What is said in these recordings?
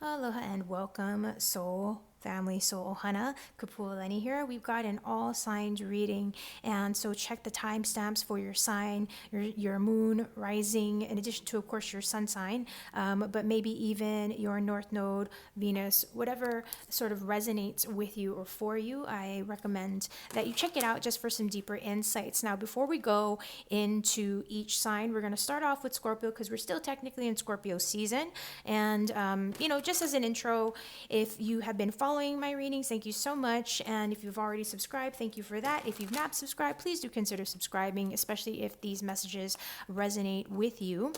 Aloha and welcome, soul family, soul ohana. Kapualani here. We've got an all signs reading, and so check the timestamps for your sign, your moon, rising, in addition to, of course, your sun sign, but maybe even your north node, Venus, whatever sort of resonates with you or for you. I recommend that you check it out just for some deeper insights. Now, before we go into each sign, we're going to start off with Scorpio because we're still technically in Scorpio season. And, just as an intro, if you have been following my readings, thank you so much. And if you've already subscribed, thank you for that. If you've not subscribed, please do consider subscribing, especially if these messages resonate with you.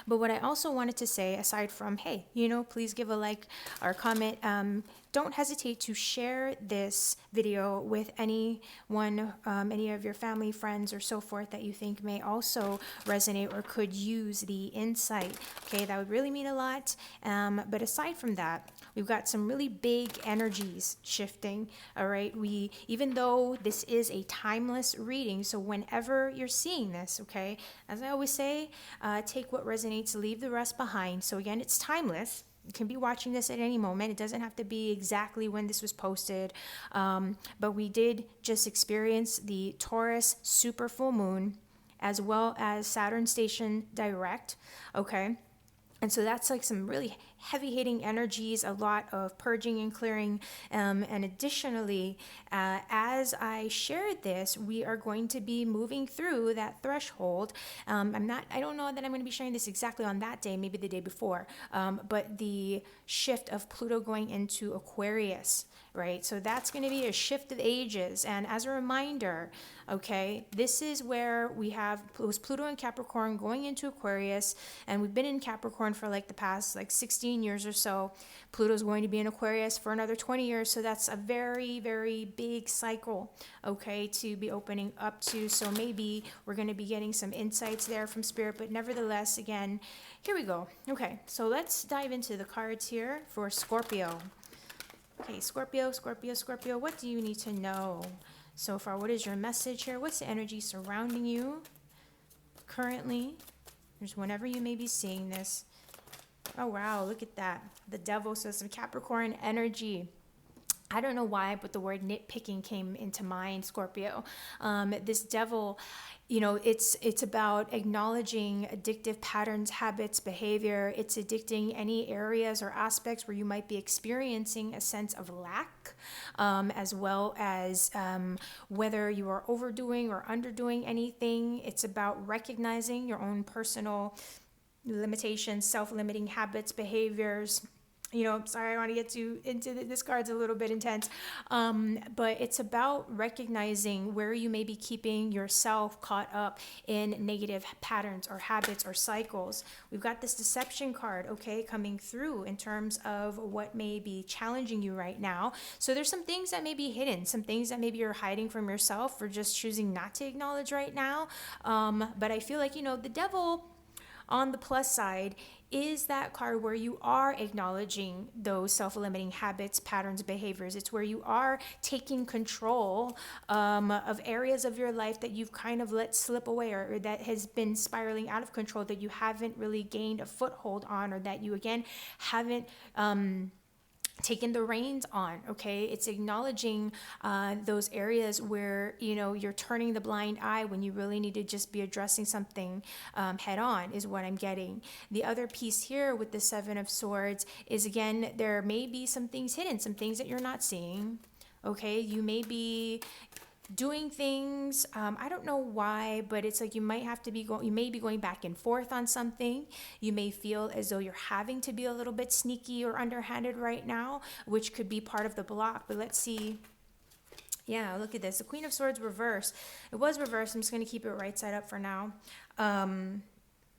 But what I also wanted to say, aside from, hey, please give a like or comment, don't hesitate to share this video with anyone, any of your family, friends, or so forth that you think may also resonate or could use the insight. Okay, that would really mean a lot. But aside from that, we've got some really big energies shifting. All right, even though this is a timeless reading, so whenever you're seeing this, okay, as I always say, take what resonates, leave the rest behind. So again, it's timeless. You can be watching this at any moment. It doesn't have to be exactly when this was posted. But we did just experience the Taurus super full moon as well as Saturn station direct. Okay. And so that's like some really heavy hitting energies, a lot of purging and clearing. And additionally, as I shared this, we are going to be moving through that threshold. I don't know that I'm going to be sharing this exactly on that day, maybe the day before, but the shift of Pluto going into Aquarius, right? So that's going to be a shift of ages. And as a reminder, okay, this is where we have Pluto and Capricorn going into Aquarius, and we've been in Capricorn for like the past 16 years or so. Pluto's going to be in Aquarius for another 20 years, so that's a very, very big cycle, okay, to be opening up to. So maybe we're going to be getting some insights there from Spirit, but nevertheless, again, here we go. Okay, so let's dive into the cards here for Scorpio. Okay, Scorpio, what do you need to know so far? What is your message here? What's the energy surrounding you currently? There's whenever you may be seeing this. Oh, wow, look at that. The devil, so some Capricorn energy. I don't know why, but the word nitpicking came into mind, Scorpio. This devil, it's about acknowledging addictive patterns, habits, behavior. It's addicting any areas or aspects where you might be experiencing a sense of lack, as well as whether you are overdoing or underdoing anything. It's about recognizing your own personal limitations, self-limiting habits, behaviors. Sorry, I want to get into this card's a little bit intense, but it's about recognizing where you may be keeping yourself caught up in negative patterns or habits or cycles. We've got this deception card, okay, coming through in terms of what may be challenging you right now. So there's some things that may be hidden, some things that maybe you're hiding from yourself or just choosing not to acknowledge right now. But I feel like, the devil, on the plus side, is that card where you are acknowledging those self-limiting habits, patterns, behaviors. It's where you are taking control of areas of your life that you've kind of let slip away, or that has been spiraling out of control, that you haven't really gained a foothold on, or that you, again, haven't taking the reins on. Okay, it's acknowledging those areas where you're turning the blind eye when you really need to just be addressing something head on, is what I'm getting. The other piece here with the Seven of Swords is, again, there may be some things hidden, some things that you're not seeing. Okay, you may be doing things, I don't know why, but it's like you may be going back and forth on something. You may feel as though you're having to be a little bit sneaky or underhanded right now, which could be part of the block. But let's see. Yeah, look at this. The Queen of Swords reversed. It was reversed. I'm just going to keep it right side up for now.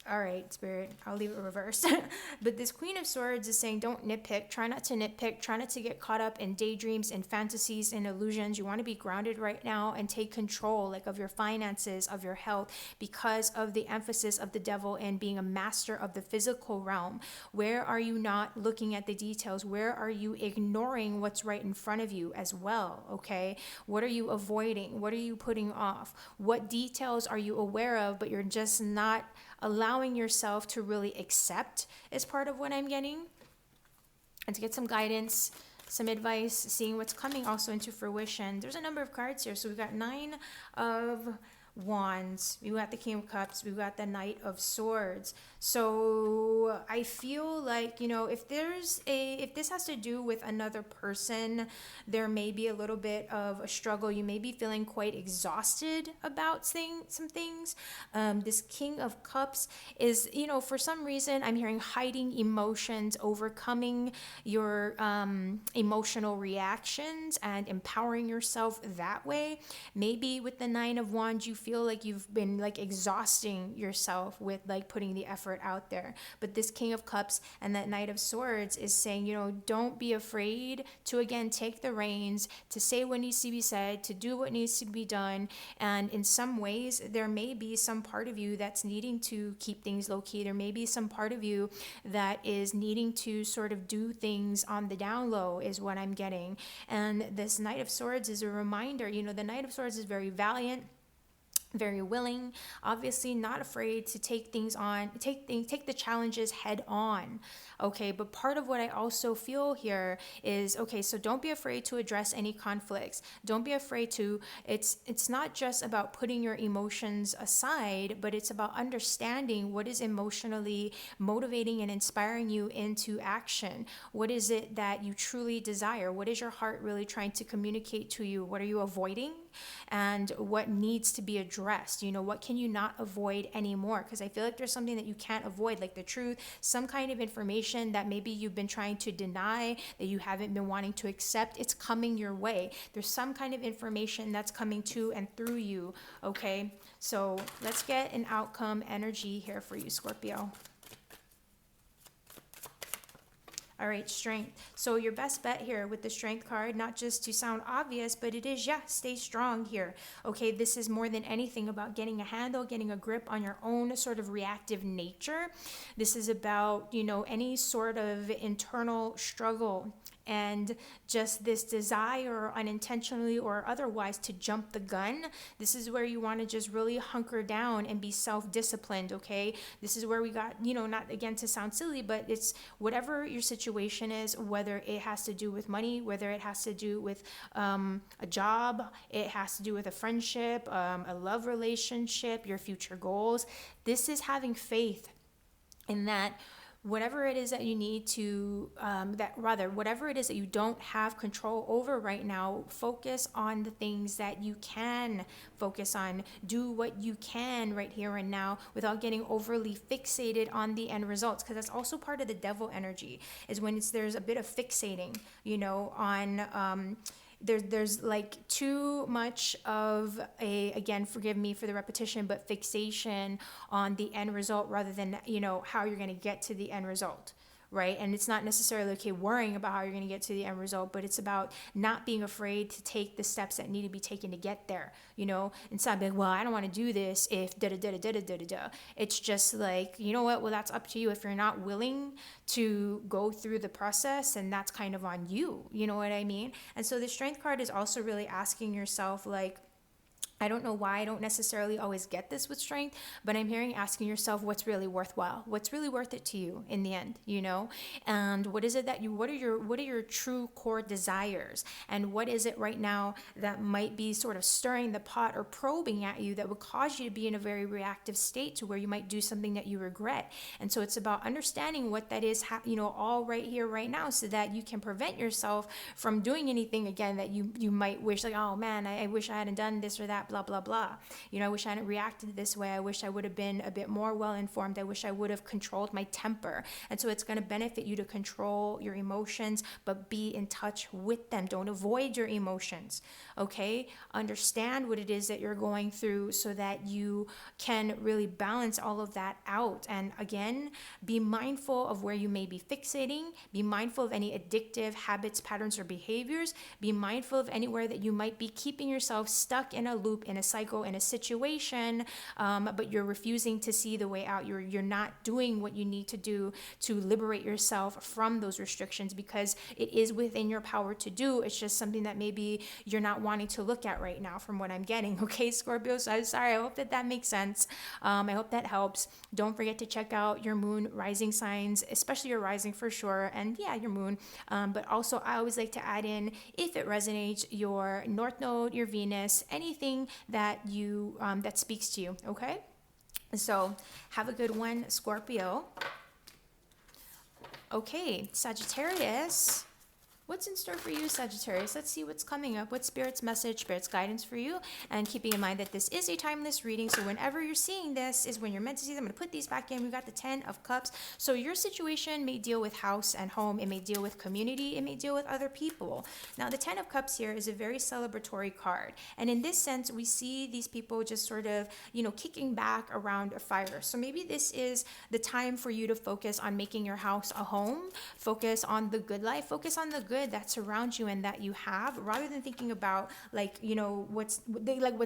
All right, Spirit, I'll leave it reversed. But this Queen of Swords is saying, don't nitpick. Try not to nitpick. Try not to get caught up in daydreams and fantasies and illusions. You want to be grounded right now and take control, of your finances, of your health, because of the emphasis of the devil and being a master of the physical realm. Where are you not looking at the details? Where are you ignoring what's right in front of you as well? Okay, what are you avoiding? What are you putting off? What details are you aware of, but you're just not allowing yourself to really accept, as part of what I'm getting? and to get some guidance, some advice, seeing what's coming also into fruition. There's a number of cards here. So we've got 9 of Wands, we got the King of Cups, we got the Knight of Swords. So I feel like, you know, if this has to do with another person, there may be a little bit of a struggle. You may be feeling quite exhausted about some things. This King of Cups is, you know, for some reason I'm hearing hiding emotions, overcoming your emotional reactions and empowering yourself that way. Maybe with the 9 of Wands, you feel like you've been like exhausting yourself with like putting the effort out there. But this King of Cups and that Knight of Swords is saying, you know, don't be afraid to again take the reins, to say what needs to be said, to do what needs to be done. And in some ways, there may be some part of you that's needing to keep things low key. There may be some part of you that is needing to sort of do things on the down low, is what I'm getting. And this Knight of Swords is a reminder, you know, the Knight of Swords is very valiant, very willing, obviously not afraid to take things on, take the challenges head on. Okay, but part of what I also feel here is, okay, so don't be afraid to address any conflicts. Don't be afraid to, it's not just about putting your emotions aside, but it's about understanding what is emotionally motivating and inspiring you into action. What is it that you truly desire? What is your heart really trying to communicate to you? What are you avoiding? And what needs to be addressed? You know, what can you not avoid anymore? Because I feel like there's something that you can't avoid, like the truth, some kind of information that maybe you've been trying to deny, that you haven't been wanting to accept. It's coming your way. There's some kind of information that's coming to and through you. Okay, so let's get an outcome energy here for you, Scorpio. All right, strength. So your best bet here with the strength card, not just to sound obvious, but it is, yeah, stay strong here. Okay, this is more than anything about getting a handle, getting a grip on your own sort of reactive nature. This is about, you know, any sort of internal struggle and just this desire, unintentionally or otherwise, to jump the gun. This is where you want to just really hunker down and be self-disciplined, okay? This is where we got, you know, not again to sound silly, but it's whatever your situation is, whether it has to do with money, whether it has to do with a job, it has to do with a friendship, a love relationship, your future goals. This is having faith in that whatever it is that you need to, whatever it is that you don't have control over right now, focus on the things that you can focus on. Do what you can right here and now without getting overly fixated on the end results. Because that's also part of the devil energy, is when there's a bit of fixating, you know, on, there's like too much of a, again, forgive me for the repetition, but fixation on the end result rather than, you know, how you're going to get to the end result. Right? And it's not necessarily, okay, worrying about how you're going to get to the end result, but it's about not being afraid to take the steps that need to be taken to get there, you know, instead of being, well, I don't want to do this if da-da-da-da-da-da-da-da. It's just like, you know what, well, that's up to you. If you're not willing to go through the process, and that's kind of on you, you know what I mean? And so the strength card is also really asking yourself, like, I don't know why I don't necessarily always get this with strength, but I'm hearing asking yourself what's really worthwhile, what's really worth it to you in the end, you know, and what is it that what are your true core desires, and what is it right now that might be sort of stirring the pot or probing at you that would cause you to be in a very reactive state to where you might do something that you regret. And so it's about understanding what that is, you know, all right here, right now, so that you can prevent yourself from doing anything again that you might wish, like, oh man, I wish I hadn't done this or that, blah, blah, blah. You know, I wish I hadn't reacted this way. I wish I would have been a bit more well-informed. I wish I would have controlled my temper. And so it's going to benefit you to control your emotions, but be in touch with them. Don't avoid your emotions, okay? Understand what it is that you're going through so that you can really balance all of that out. And again, be mindful of where you may be fixating. Be mindful of any addictive habits, patterns, or behaviors. Be mindful of anywhere that you might be keeping yourself stuck in a loop loop, in a cycle, in a situation, but you're refusing to see the way out. You're not doing what you need to do to liberate yourself from those restrictions, because it is within your power to do. It's just something that maybe you're not wanting to look at right now, from what I'm getting. Okay, Scorpio. So I'm sorry. I hope that makes sense. I hope that helps. Don't forget to check out your moon rising signs, especially your rising for sure, and yeah, your moon. But also, I always like to add in, if it resonates, your North Node, your Venus, anything that you that speaks to you. Okay. So have a good one, Scorpio. Okay, Sagittarius. What's in store for you, Sagittarius? Let's see what's coming up. What's Spirit's message, Spirit's guidance for you? And keeping in mind that this is a timeless reading, so whenever you're seeing this is when you're meant to see them. I'm going to put these back in. We've got the 10 of Cups. So your situation may deal with house and home. It may deal with community. It may deal with other people. Now, the 10 of Cups here is a very celebratory card. And in this sense, we see these people just sort of, kicking back around a fire. So maybe this is the time for you to focus on making your house a home. Focus on the good life. Focus on the good that surrounds you and that you have, rather than thinking about what's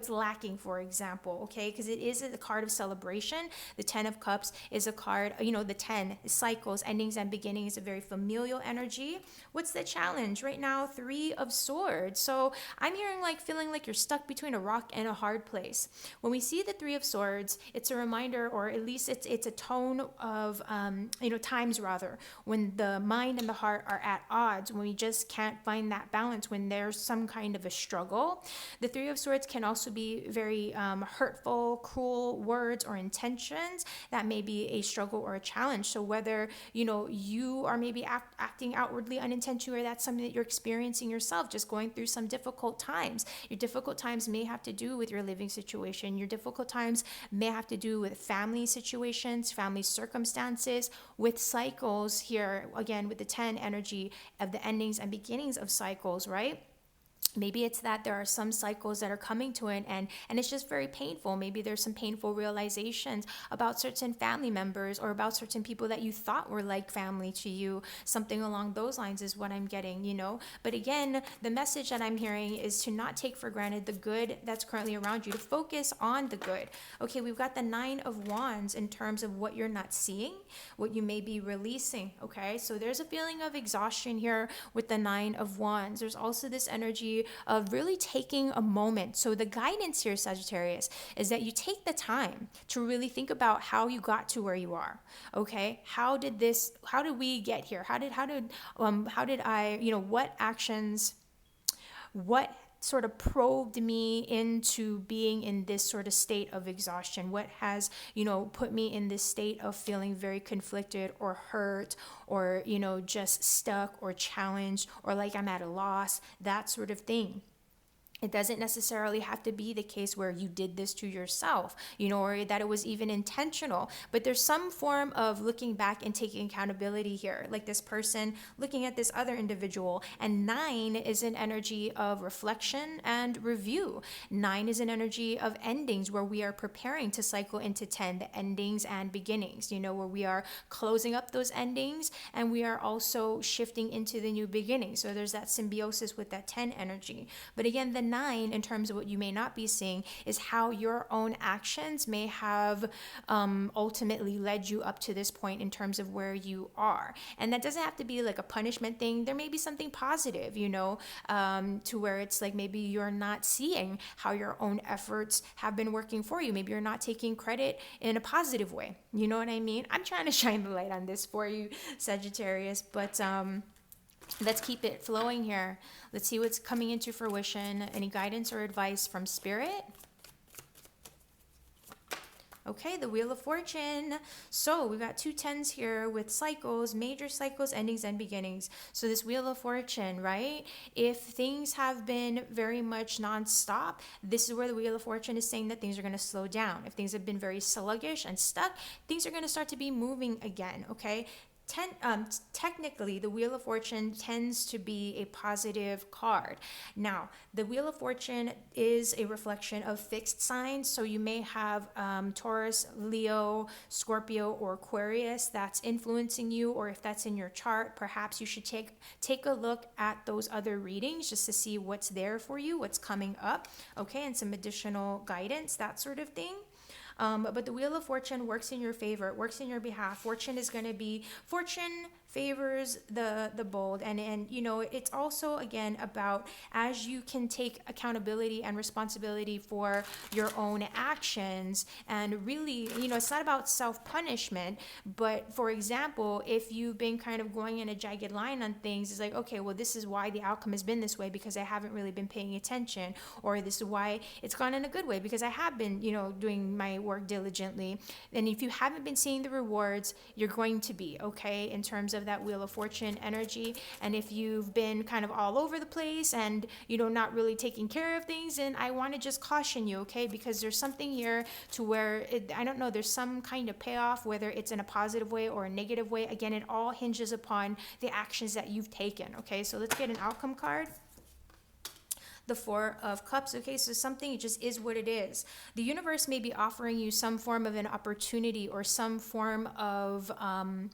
lacking, for example. Okay, because it is a card of celebration. The 10 of Cups is a card, the 10 cycles, endings and beginnings, a very familial energy. What's the challenge right now? 3 of Swords. So I'm hearing feeling like you're stuck between a rock and a hard place. When we see the 3 of Swords, it's a reminder, or at least it's a tone of times rather, when the mind and the heart are at odds, when we just can't find that balance, when there's some kind of a struggle. The 3 of Swords can also be very hurtful, cruel words or intentions that may be a struggle or a challenge. So whether you are maybe acting outwardly unintentionally, or that's something that you're experiencing yourself, just going through some difficult times. Your difficult times may have to do with your living situation. Your difficult times may have to do with family situations, family circumstances, with cycles here, again, with the 10 energy of the endings and beginnings of cycles, right? Maybe it's that there are some cycles that are coming to an end and it's just very painful. Maybe there's some painful realizations about certain family members or about certain people that you thought were like family to you. Something along those lines is what I'm getting, But again, the message that I'm hearing is to not take for granted the good that's currently around you, to focus on the good. Okay, we've got the 9 of Wands in terms of what you're not seeing, what you may be releasing, okay? So there's a feeling of exhaustion here with the 9 of Wands. There's also this energy of really taking a moment. So the guidance here, Sagittarius, is that you take the time to really think about how you got to where you are. Okay, how did we get here? How did I, what actions, what sort of probed me into being in this sort of state of exhaustion? What has, put me in this state of feeling very conflicted or hurt or, just stuck or challenged or like I'm at a loss, that sort of thing. It doesn't necessarily have to be the case where you did this to yourself, or that it was even intentional. But there's some form of looking back and taking accountability here, like this person looking at this other individual. And 9 is an energy of reflection and review. 9 is an energy of endings, where we are preparing to cycle into 10, the endings and beginnings, where we are closing up those endings and we are also shifting into the new beginning. So there's that symbiosis with that 10 energy. But again, the 9, in terms of what you may not be seeing, is how your own actions may have ultimately led you up to this point in terms of where you are. And that doesn't have to be like a punishment thing. There may be something positive, to where it's like maybe you're not seeing how your own efforts have been working for you. Maybe you're not taking credit in a positive way. You know what I mean? I'm trying to shine the light on this for you, Sagittarius, but let's keep it flowing here. Let's see what's coming into fruition. Any guidance or advice from Spirit? Okay, the Wheel of Fortune. So we've got 2 10s here with cycles, major cycles, endings and beginnings. So this Wheel of Fortune, right? If things have been very much nonstop, this is where the Wheel of Fortune is saying that things are going to slow down. If things have been very sluggish and stuck, things are going to start to be moving again, okay? technically, the Wheel of Fortune tends to be a positive card. Now, the Wheel of Fortune is a reflection of fixed signs. So you may have Taurus, Leo, Scorpio, or Aquarius that's influencing you, or if that's in your chart, perhaps you should take a look at those other readings just to see what's there for you, what's coming up, okay, and some additional guidance, that sort of thing. But the Wheel of Fortune works in your favor. It works in your behalf. Fortune favors the bold, and you know, it's also again about, as you can take accountability and responsibility for your own actions, and really, you know, it's not about self-punishment, but for example, if you've been kind of going in a jagged line on things, it's like, okay, well, this is why the outcome has been this way because I haven't really been paying attention, or this is why it's gone in a good way because I have been, you know, doing my work diligently. And if you haven't been seeing the rewards, you're going to be, okay, in terms of that Wheel of Fortune energy. And if you've been kind of all over the place and, you know, not really taking care of things, and I want to just caution you, okay, because there's something here to where I don't know, there's some kind of payoff, whether it's in a positive way or a negative way. Again, it all hinges upon the actions that you've taken, okay? So let's get an outcome card. The Four of Cups. Okay, so something, it just is what it is. The universe may be offering you some form of an opportunity or some form of I'm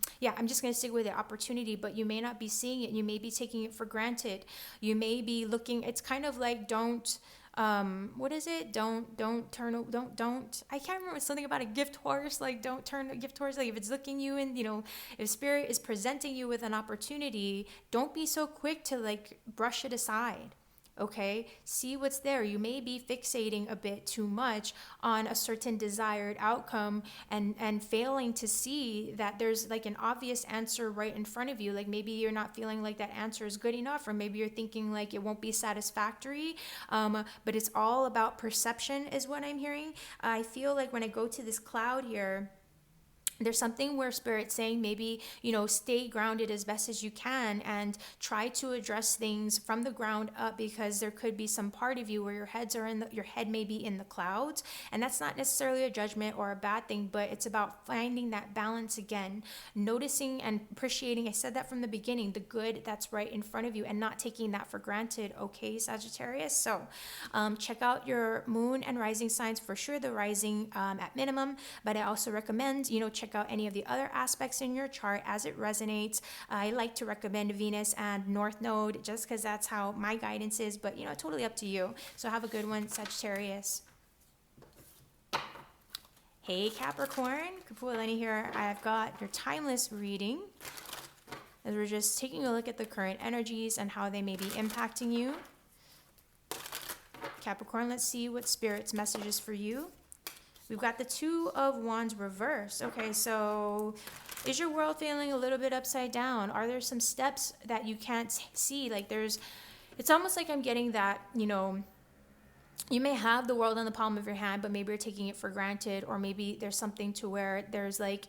just going to stick with it, opportunity, but you may not be seeing it. You may be taking it for granted. You may be looking, it's kind of like, don't what is it, don't I can't remember, something about a gift horse, like don't turn a gift horse, like if it's looking you in, you know, if spirit is presenting you with an opportunity, don't be so quick to like brush it aside. Okay, see what's there. You may be fixating a bit too much on a certain desired outcome and failing to see that there's like an obvious answer right in front of you. Like maybe you're not feeling like that answer is good enough, or maybe you're thinking like it won't be satisfactory. But it's all about perception is what I'm hearing. I feel like when I go to this cloud here, there's something where spirit's saying maybe, you know, stay grounded as best as you can and try to address things from the ground up, because there could be some part of you where your head may be in the clouds, and that's not necessarily a judgment or a bad thing, but it's about finding that balance again, noticing and appreciating, I said that from the beginning, the good that's right in front of you and not taking that for granted, okay, Sagittarius? So check out your moon and rising signs, for sure the rising at minimum, but I also recommend, you know, check out any of the other aspects in your chart as it resonates. I like to recommend Venus and North Node just because that's how my guidance is, but you know, totally up to you. So have a good one, Sagittarius. Hey Capricorn, Kapualani here. I've got your timeless reading as we're just taking a look at the current energies and how they may be impacting you. Capricorn, let's see what Spirit's message is for you. We've got the Two of Wands reversed. Okay, so is your world feeling a little bit upside down? Are there some steps that you can't see? Like it's almost like I'm getting that, you know, you may have the world in the palm of your hand, but maybe you're taking it for granted, or maybe there's something to where there's like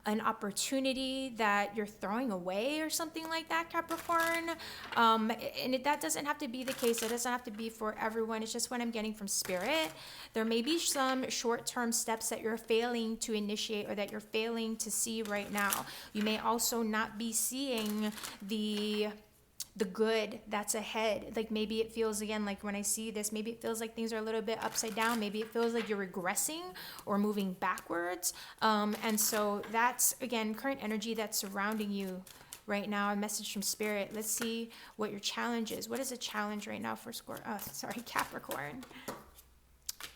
an opportunity that you're throwing away or something like that, Capricorn. That doesn't have to be the case. It doesn't have to be for everyone. It's just what I'm getting from Spirit. There may be some short-term steps that you're failing to initiate or that you're failing to see right now. You may also not be seeing the good that's ahead. Like maybe it feels, again, like when I see this, maybe it feels like things are a little bit upside down. Maybe it feels like you're regressing or moving backwards. And so that's, again, current energy that's surrounding you right now. A message from Spirit. Let's see what your challenge is. What is a challenge right now for Capricorn?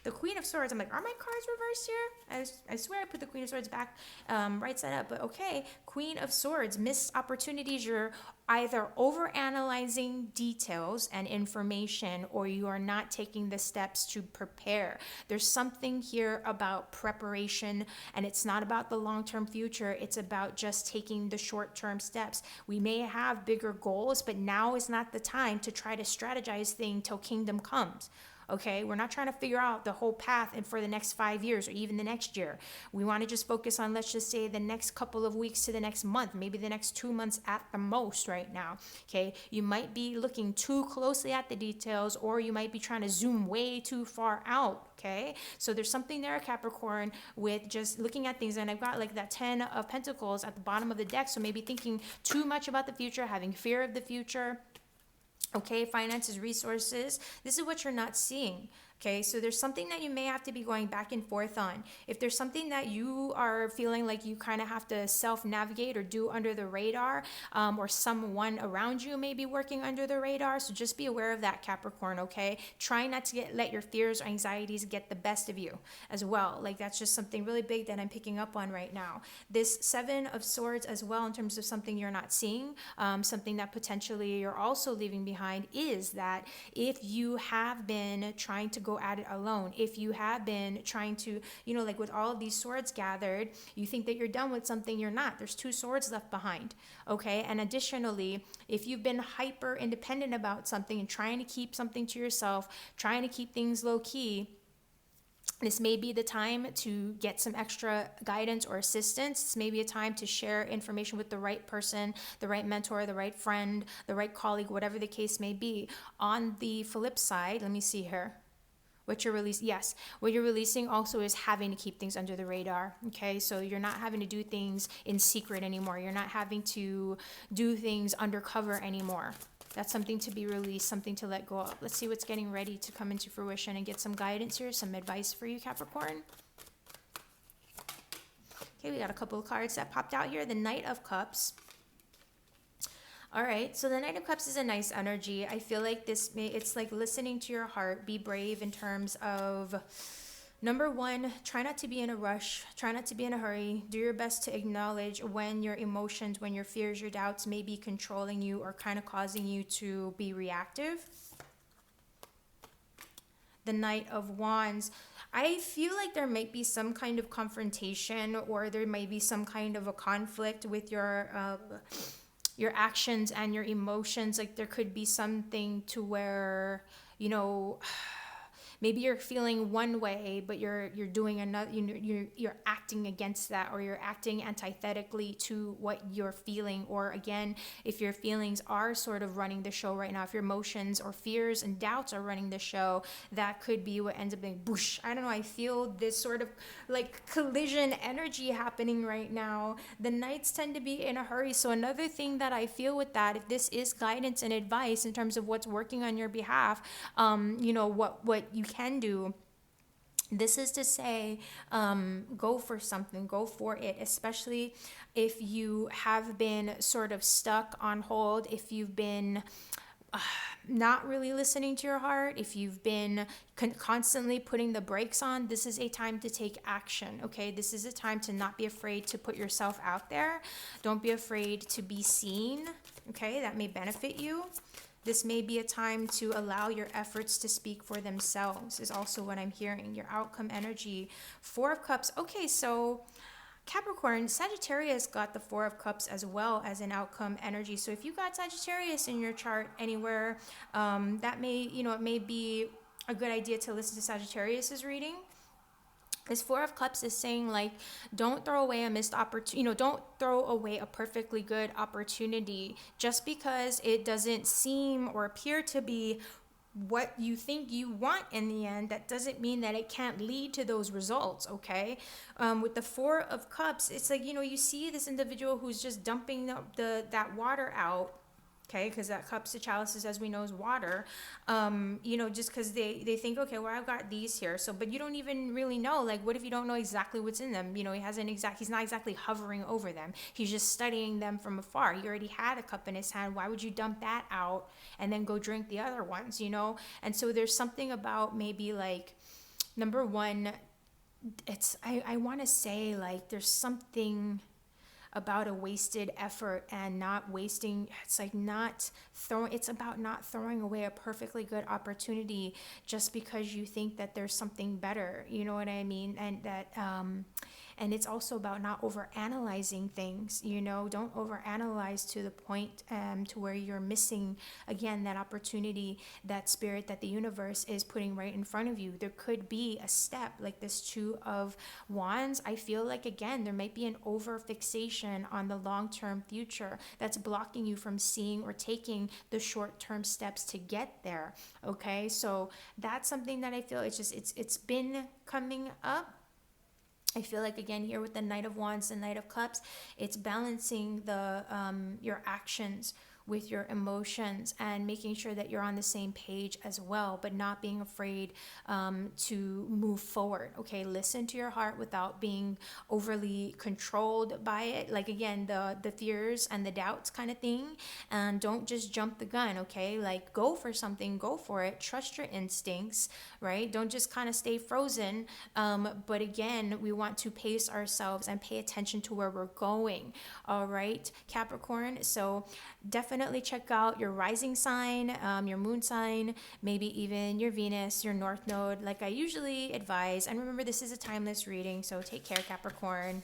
The Queen of Swords. I'm like, are my cards reversed here? I swear I put the Queen of Swords back right side up. But okay, Queen of Swords. Missed opportunities. You're either overanalyzing details and information, or you are not taking the steps to prepare. There's something here about preparation, and it's not about the long-term future. It's about just taking the short-term steps. We may have bigger goals, but now is not the time to try to strategize things till kingdom comes. Okay, we're not trying to figure out the whole path and for the next 5 years or even the next year. We want to just focus on, let's just say, the next couple of weeks to the next month, maybe the next 2 months at the most right now. Okay, you might be looking too closely at the details, or you might be trying to zoom way too far out. Okay, so there's something there, Capricorn, with just looking at things. And I've got like that 10 of Pentacles at the bottom of the deck, so maybe thinking too much about the future, having fear of the future. Okay, finances, resources. This is what you're not seeing. Okay, so there's something that you may have to be going back and forth on. If there's something that you are feeling like you kind of have to self-navigate or do under the radar, or someone around you may be working under the radar, so just be aware of that, Capricorn, okay? Try not to let your fears or anxieties get the best of you as well. Like, that's just something really big that I'm picking up on right now. This Seven of Swords as well, in terms of something you're not seeing, something that potentially you're also leaving behind, is that if you have been trying to go at it alone, if you have been trying to, like with all of these swords gathered, you think that you're done with something, you're not. There's 2 swords left behind. Okay, and additionally, if you've been hyper independent about something and trying to keep something to yourself, trying to keep things low key, this may be the time to get some extra guidance or assistance. This may be a time to share information with the right person, the right mentor, the right friend, the right colleague, whatever the case may be. On the flip side, let me see here. What you're releasing also is having to keep things under the radar. Okay, so you're not having to do things in secret anymore. You're not having to do things undercover anymore. That's something to be released, something to let go of. Let's see what's getting ready to come into fruition and get some guidance here, some advice for you, Capricorn. Okay, we got a couple of cards that popped out here. The Knight of Cups. All right, so the Knight of Cups is a nice energy. I feel like it's like listening to your heart. Be brave in terms of, number one, try not to be in a rush. Try not to be in a hurry. Do your best to acknowledge when your emotions, when your fears, your doubts may be controlling you or kind of causing you to be reactive. The Knight of Wands. I feel like there might be some kind of confrontation, or there may be some kind of a conflict with your actions and your emotions. Like, there could be something to where, maybe you're feeling one way, but you're doing another. You're acting against that, or you're acting antithetically to what you're feeling. Or again, if your feelings are sort of running the show right now, if your emotions or fears and doubts are running the show, that could be what ends up being boosh. I don't know. I feel this sort of like collision energy happening right now. The Knights tend to be in a hurry. So another thing that I feel with that, if this is guidance and advice in terms of what's working on your behalf, what you can do, this is to say, go for something, go for it, especially if you have been sort of stuck on hold, if you've been not really listening to your heart, if you've been constantly putting the brakes on. This is a time to take action. Okay, this is a time to not be afraid to put yourself out there. Don't be afraid to be seen. Okay, that may benefit you. This may be a time to allow your efforts to speak for themselves, is also what I'm hearing. Your outcome energy. 4 of Cups. Okay, so Capricorn, Sagittarius got the 4 of Cups as well as an outcome energy. So if you got Sagittarius in your chart anywhere, that may, it may be a good idea to listen to Sagittarius's reading. This 4 of Cups is saying, like, don't throw away a missed opportunity. Don't throw away a perfectly good opportunity just because it doesn't seem or appear to be what you think you want in the end. That doesn't mean that it can't lead to those results. Okay, with the 4 of Cups, it's like, you see this individual who's just dumping that water out. Okay, because that cups to chalices, as we know, is water. Just because they think, okay, well, I've got these here. So, but you don't even really know. Like, what if you don't know exactly what's in them? He's not exactly hovering over them. He's just studying them from afar. He already had a cup in his hand. Why would you dump that out and then go drink the other ones? And so there's something about maybe, like, number one, I want to say, like, there's something about a wasted effort and not wasting. It's about not throwing away a perfectly good opportunity just because you think that there's something better. You know what I mean? And that And it's also about not over analyzing things, you know, don't over analyze to the point to where you're missing, again, that opportunity, that spirit that the universe is putting right in front of you. There could be a step like this Two of Wands. I feel like, again, there might be an over fixation on the long-term future that's blocking you from seeing or taking the short-term steps to get there. Okay, so that's something that I feel it's been coming up. I feel like, again, here with the Knight of Wands and Knight of Cups, it's balancing the your actions with your emotions and making sure that you're on the same page as well, but not being afraid to move forward. Okay, listen to your heart without being overly controlled by it. Like, again, the fears and the doubts kind of thing, and don't just jump the gun. Okay, like, go for something, go for it, trust your instincts, right? Don't just kind of stay frozen. But again, we want to pace ourselves and pay attention to where we're going. All right, Capricorn. So definitely check out your rising sign, your moon sign, maybe even your Venus, your North Node, like I usually advise. And remember, this is a timeless reading, so take care, Capricorn.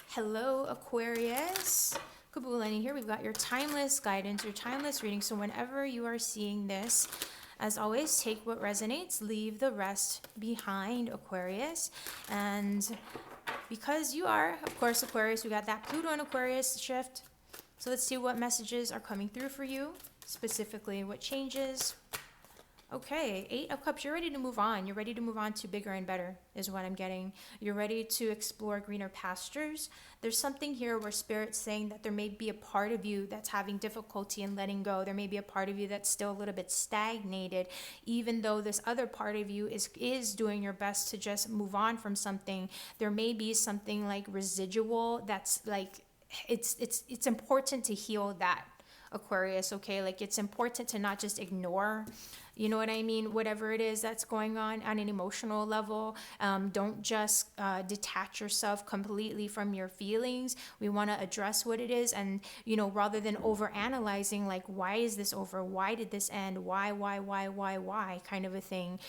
Hello, Aquarius. Kapualani here. We've got your timeless guidance, your timeless reading. So whenever you are seeing this, as always, take what resonates, leave the rest behind, Aquarius. And because you are, of course, Aquarius, we got that Pluto and Aquarius shift. So let's see what messages are coming through for you, specifically what changes. Okay, Eight of Cups, you're ready to move on. You're ready to move on to bigger and better is what I'm getting. You're ready to explore greener pastures. There's something here where Spirit's saying that there may be a part of you that's having difficulty in letting go. There may be a part of you that's still a little bit stagnated, even though this other part of you is doing your best to just move on from something. There may be something like residual that's like, it's important to heal that, Aquarius, okay? Like, it's important to not just ignore, you know what I mean, whatever it is that's going on an emotional level. Don't just detach yourself completely from your feelings. We want to address what it is, and, you know, rather than over analyzing, like, why is this over? Why did this end? Why kind of a thing.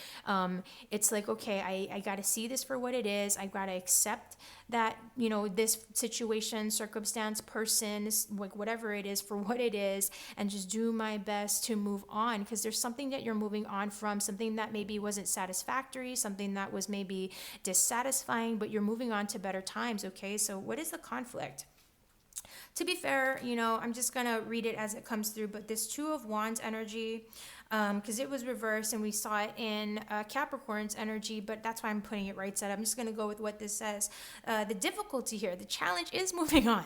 It's like, okay, I got to see this for what it is. I got to accept that, you know, this situation, circumstance, person, like whatever it is, for what it is, and just do my best to move on, because there's something that you're moving on from, something that maybe wasn't satisfactory, something that was maybe dissatisfying, but you're moving on to better times. Okay, so what is the conflict? To be fair, you know, I'm just gonna read it as it comes through, but this Two of Wands energy, because it was reversed and we saw it in Capricorn's energy, but that's why I'm putting it right side. I'm just gonna go with what this says. The difficulty here, the challenge is moving on.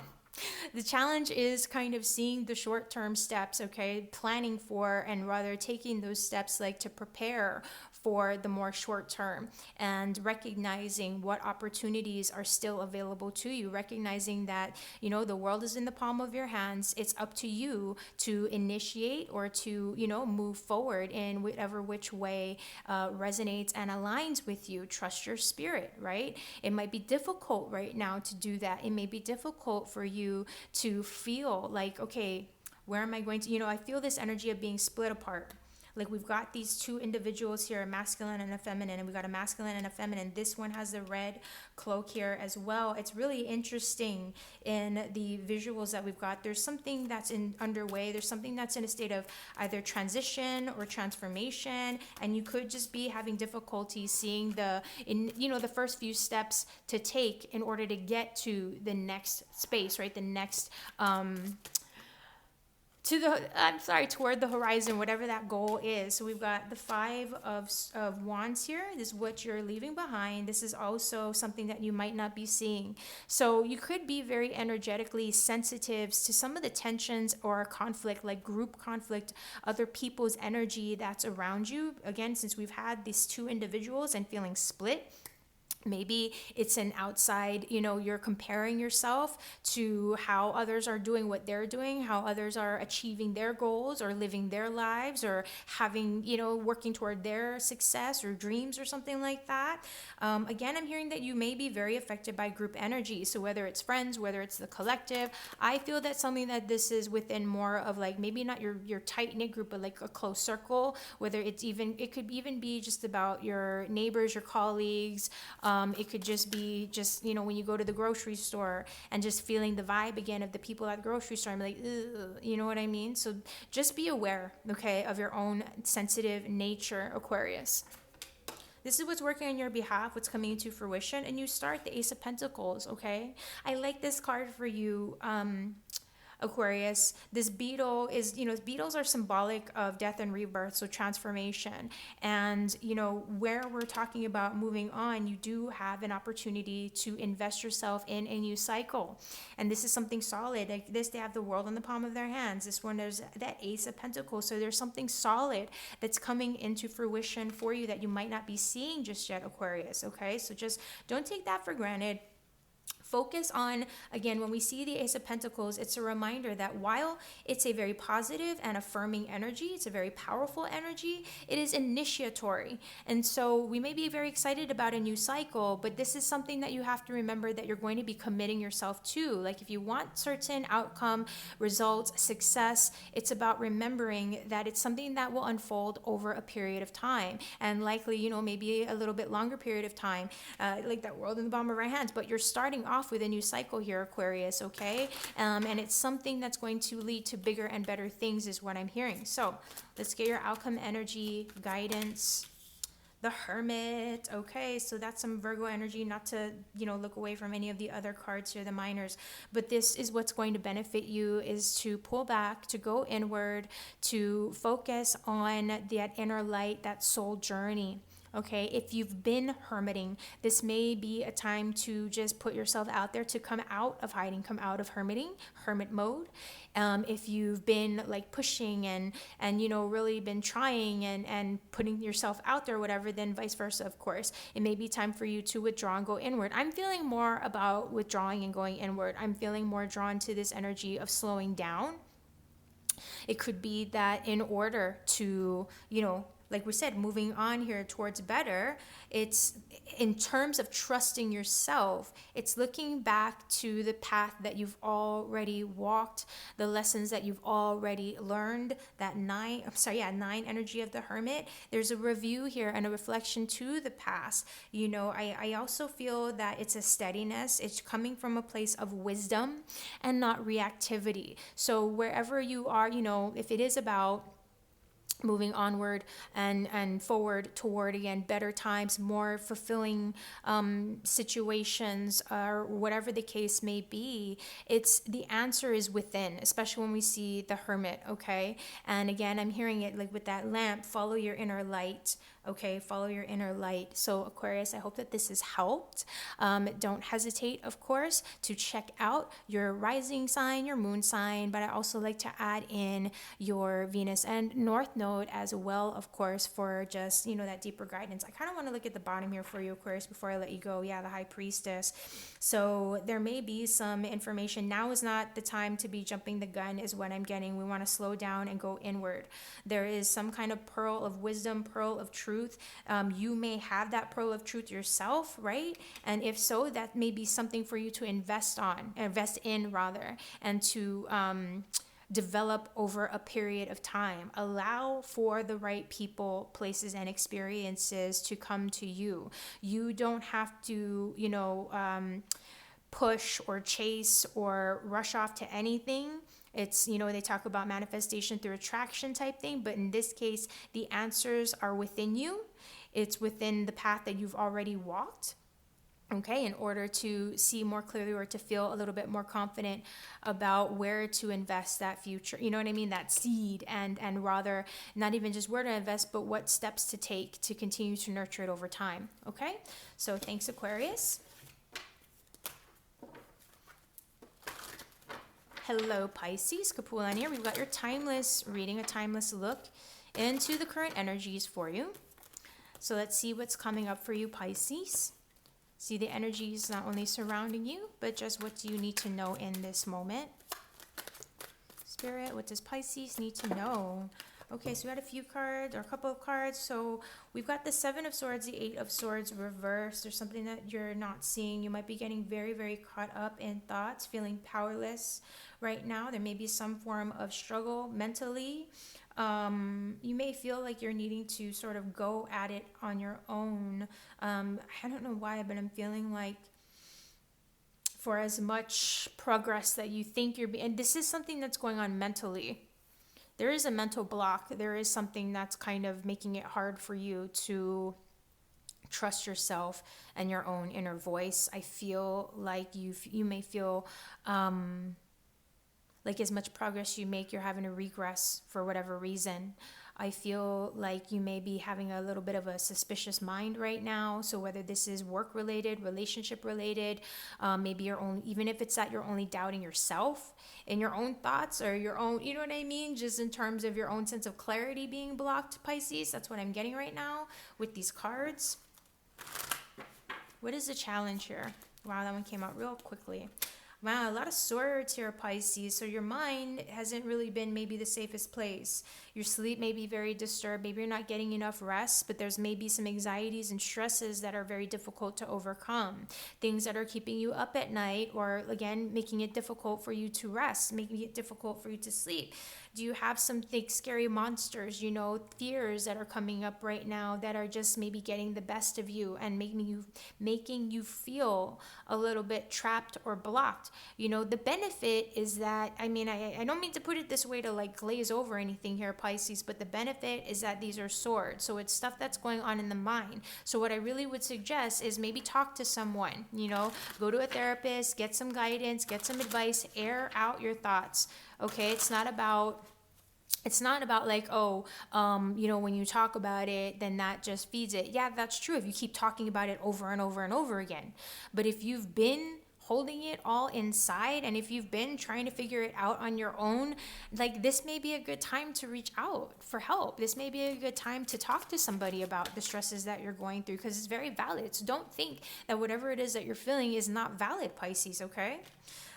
The challenge is kind of seeing the short-term steps, okay, planning for, and rather taking those steps like to prepare for the more short term, and recognizing what opportunities are still available to you, recognizing that, you know, the world is in the palm of your hands. It's up to you to initiate or to, you know, move forward in whatever which way resonates and aligns with you. Trust your spirit, right? It might be difficult right now to do that. It may be difficult for you to feel like, okay, where am I going to, you know, I feel this energy of being split apart. Like, we've got these two individuals here, a masculine and a feminine, and we've got a masculine and a feminine. This one has the red cloak here as well. It's really interesting in the visuals that we've got. There's something that's underway. There's something that's in a state of either transition or transformation, and you could just be having difficulty seeing the first few steps to take in order to get to the next space, right? The next toward the horizon, whatever that goal is. So we've got the Five of Wands here. This is what you're leaving behind. This is also something that you might not be seeing. So you could be very energetically sensitive to some of the tensions or conflict, like group conflict, other people's energy that's around you. Again, since we've had these two individuals and feeling split, Maybe it's an outside, you're comparing yourself to how others are doing what they're doing, how others are achieving their goals or living their lives or having, working toward their success or dreams or something like that. Again, I'm hearing that you may be very affected by group energy. So whether it's friends, whether it's the collective, I feel that something that this is within more of like maybe not your tight knit group, but like a close circle, whether it could even be just about your neighbors, your colleagues. It could just be when you go to the grocery store and just feeling the vibe again of the people at the grocery store. I'm like, ugh, you know what I mean? So just be aware, okay, of your own sensitive nature, Aquarius. This is what's working on your behalf, what's coming into fruition, and you start the Ace of Pentacles, okay? I like this card for you, Aquarius. This beetle is, beetles are symbolic of death and rebirth, so transformation. And, where we're talking about moving on, you do have an opportunity to invest yourself in a new cycle. And this is something solid. Like this, they have the world in the palm of their hands. This one, there's that Ace of Pentacles. So there's something solid that's coming into fruition for you that you might not be seeing just yet, Aquarius, okay? So just don't take that for granted. Focus on, again, when we see the Ace of Pentacles, it's a reminder that while it's a very positive and affirming energy, it's a very powerful energy, it is initiatory. And so we may be very excited about a new cycle, but this is something that you have to remember that you're going to be committing yourself to. Like if you want certain outcome, results, success, it's about remembering that it's something that will unfold over a period of time and likely, maybe a little bit longer period of time, like that world in the palm of our hands, but you're starting off with a new cycle here, Aquarius, okay? And it's something that's going to lead to bigger and better things is what I'm hearing. So let's get your outcome energy, guidance. The Hermit, okay, so that's some Virgo energy, not to, look away from any of the other cards here, the minors, but this is what's going to benefit you is to pull back, to go inward, to focus on that inner light, that soul journey. Okay, if you've been hermiting, this may be a time to just put yourself out there, to come out of hiding, come out of hermit mode. If you've been like pushing and really been trying and putting yourself out there, whatever, then vice versa, of course. It may be time for you to withdraw and go inward. I'm feeling more about withdrawing and going inward. I'm feeling more drawn to this energy of slowing down. It could be that in order to, like we said, moving on here towards better, it's in terms of trusting yourself, it's looking back to the path that you've already walked, the lessons that you've already learned, that nine energy of the Hermit. There's a review here and a reflection to the past. I also feel that it's a steadiness. It's coming from a place of wisdom and not reactivity. So wherever you are, if it is about moving onward and forward toward, again, better times, more fulfilling situations, or whatever the case may be, it's the answer is within, especially when we see the Hermit, okay? And again, I'm hearing it like with that lamp, follow your inner light. Okay, follow your inner light. So Aquarius, I hope that this has helped. Don't hesitate, of course, to check out your rising sign, your moon sign, but I also like to add in your Venus and North Node as well, of course, for just, that deeper guidance. I kind of want to look at the bottom here for you, Aquarius, before I let you go. Yeah, the High Priestess. So there may be some information. Now is not the time to be jumping the gun is what I'm getting. We want to slow down and go inward. There is some kind of pearl of wisdom, pearl of truth. You may have that pearl of truth yourself, right? And if so, that may be something for you to invest in, and to develop over a period of time. Allow for the right people, places, and experiences to come to you. You don't have to, push or chase or rush off to anything. It's, they talk about manifestation through attraction type thing, but in this case, the answers are within you. It's within the path that you've already walked. Okay, in order to see more clearly or to feel a little bit more confident about where to invest that future, you know what I mean, that seed, and rather not even just where to invest, but what steps to take to continue to nurture it over time. Okay, so thanks, Aquarius. Hello, Pisces. Kapualani here. We've got your timeless reading, a timeless look into the current energies for you. So let's see what's coming up for you, Pisces. See the energies not only surrounding you, but just what do you need to know in this moment? Spirit, what does Pisces need to know? Okay, so we had a few cards, or a couple of cards. So we've got the Seven of Swords, the Eight of Swords reversed. There's something that you're not seeing. You might be getting very, very caught up in thoughts, feeling powerless right now. There may be some form of struggle mentally. You may feel like you're needing to sort of go at it on your own. I don't know why, but I'm feeling like for as much progress that you think and this is something that's going on mentally. There is a mental block. There is something that's kind of making it hard for you to trust yourself and your own inner voice. I feel like you may feel like as much progress you make, you're having to regress for whatever reason. I feel like you may be having a little bit of a suspicious mind right now. So whether this is work related, relationship related, maybe you're only, even if it's that you're only doubting yourself and your own thoughts or your own, you know what I mean? Just in terms of your own sense of clarity being blocked, Pisces. That's what I'm getting right now with these cards. What is the challenge here? Wow, that one came out real quickly. Wow, a lot of swords here, Pisces. So your mind hasn't really been maybe the safest place. Your sleep may be very disturbed. Maybe you're not getting enough rest, but there's maybe some anxieties and stresses that are very difficult to overcome. Things that are keeping you up at night, or again, making it difficult for you to rest, making it difficult for you to sleep. Do you have some scary monsters, fears that are coming up right now that are just maybe getting the best of you and making you feel a little bit trapped or blocked? The benefit is that, I don't mean to put it this way to like glaze over anything here, Pisces, but the benefit is that these are swords. So it's stuff that's going on in the mind. So what I really would suggest is maybe talk to someone, go to a therapist, get some guidance, get some advice, air out your thoughts. Okay, it's not about like, when you talk about it, then that just feeds it. Yeah, that's true if you keep talking about it over and over and over again. But if you've been holding it all inside, and if you've been trying to figure it out on your own, like, this may be a good time to reach out for help. This may be a good time to talk to somebody about the stresses that you're going through, because it's very valid. So don't think that whatever it is that you're feeling is not valid, Pisces, okay?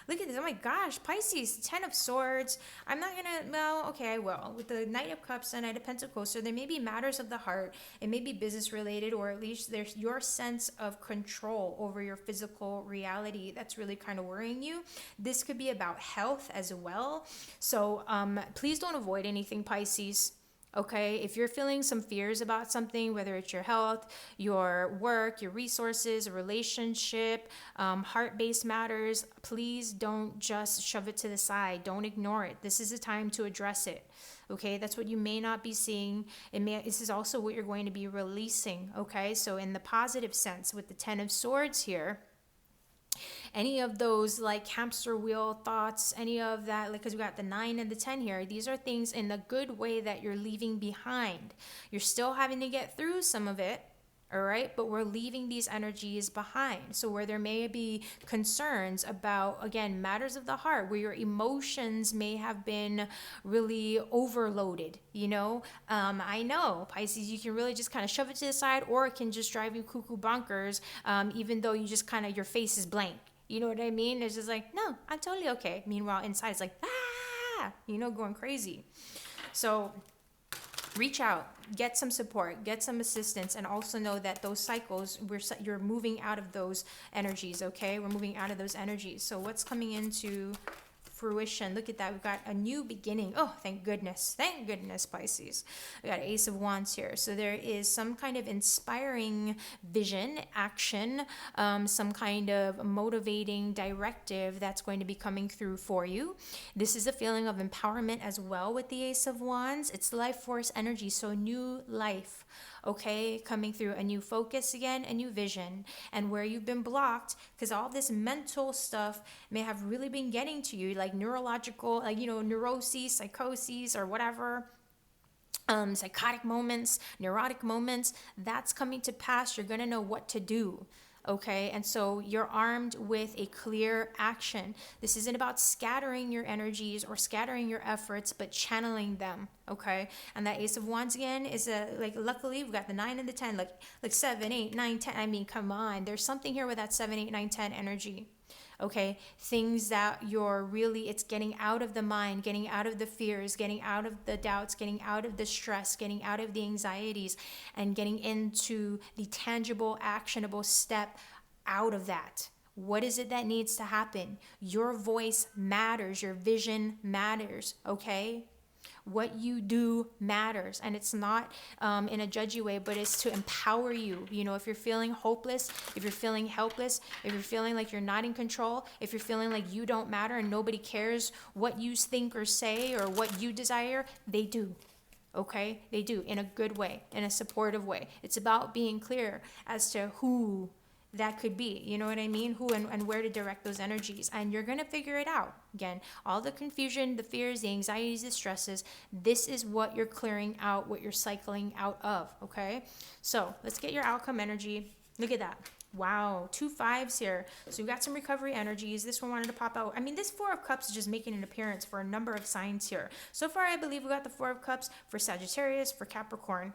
Look at this. Oh my gosh, Pisces, Ten of Swords. I'm not gonna, I will. With the Knight of Cups and Knight of Pentacles, so there may be matters of the heart. It may be business related, or at least there's your sense of control over your physical reality that's really kind of worrying you. This could be about health as well. So please don't avoid anything, Pisces. Okay, if you're feeling some fears about something, whether it's your health, your work, your resources, a relationship, heart-based matters, please don't just shove it to the side. Don't ignore it. This is a time to address it. Okay, that's what you may not be seeing. This is also what you're going to be releasing. Okay, so in the positive sense, with the Ten of Swords here, any of those like hamster wheel thoughts, any of that, like, because we got the 9 and the 10 here, these are things in the good way that you're leaving behind. You're still having to get through some of it, all right, but we're leaving these energies behind. So where there may be concerns about, again, matters of the heart, where your emotions may have been really overloaded, I know, Pisces, you can really just kind of shove it to the side, or it can just drive you cuckoo bonkers, even though you just kind of, your face is blank. You know what I mean? It's just like, no, I'm totally okay. Meanwhile, inside it's like, going crazy. So reach out, get some support, get some assistance, and also know that those cycles, you're moving out of those energies, okay? We're moving out of those energies. So what's coming into fruition? Look at that. We've got a new beginning. Oh, thank goodness. Thank goodness, Pisces. We got Ace of Wands here. So there is some kind of inspiring vision, action, some kind of motivating directive that's going to be coming through for you. This is a feeling of empowerment as well with the Ace of Wands. It's life force energy. So new life. Okay, coming through, a new focus again, a new vision, and where you've been blocked, because all this mental stuff may have really been getting to you, like neurological, like, neuroses, psychoses, or whatever, psychotic moments, neurotic moments, that's coming to pass. You're going to know what to do. Okay, and so you're armed with a clear action. This isn't about scattering your energies or scattering your efforts, but channeling them. Okay, and that Ace of Wands again is like, luckily we've got the 9 and the 10, like 7, 8, 9, 10. I mean, come on, there's something here with that 7, 8, 9, 10 energy. Okay, things that you're really, it's getting out of the mind, getting out of the fears, getting out of the doubts, getting out of the stress, getting out of the anxieties, and getting into the tangible, actionable step out of that. What is it that needs to happen? Your voice matters, your vision matters. Okay, what you do matters, and it's not in a judgy way, but it's to empower you. You know, if you're feeling hopeless, if you're feeling helpless, if you're feeling like you're not in control, if you're feeling like you don't matter and nobody cares what you think or say or what you desire, they do. Okay, they do, in a good way, in a supportive way. It's about being clear as to who that could be, you know what I mean? Who and where to direct those energies. And you're going to figure it out. Again, all the confusion, the fears, the anxieties, the stresses, this is what you're clearing out, what you're cycling out of, okay? So let's get your outcome energy. Look at that. Wow, 2 5s here. So we've got some recovery energies. This one wanted to pop out. I mean, this 4 of Cups is just making an appearance for a number of signs here. So far, I believe we got the 4 of Cups for Sagittarius, for Capricorn.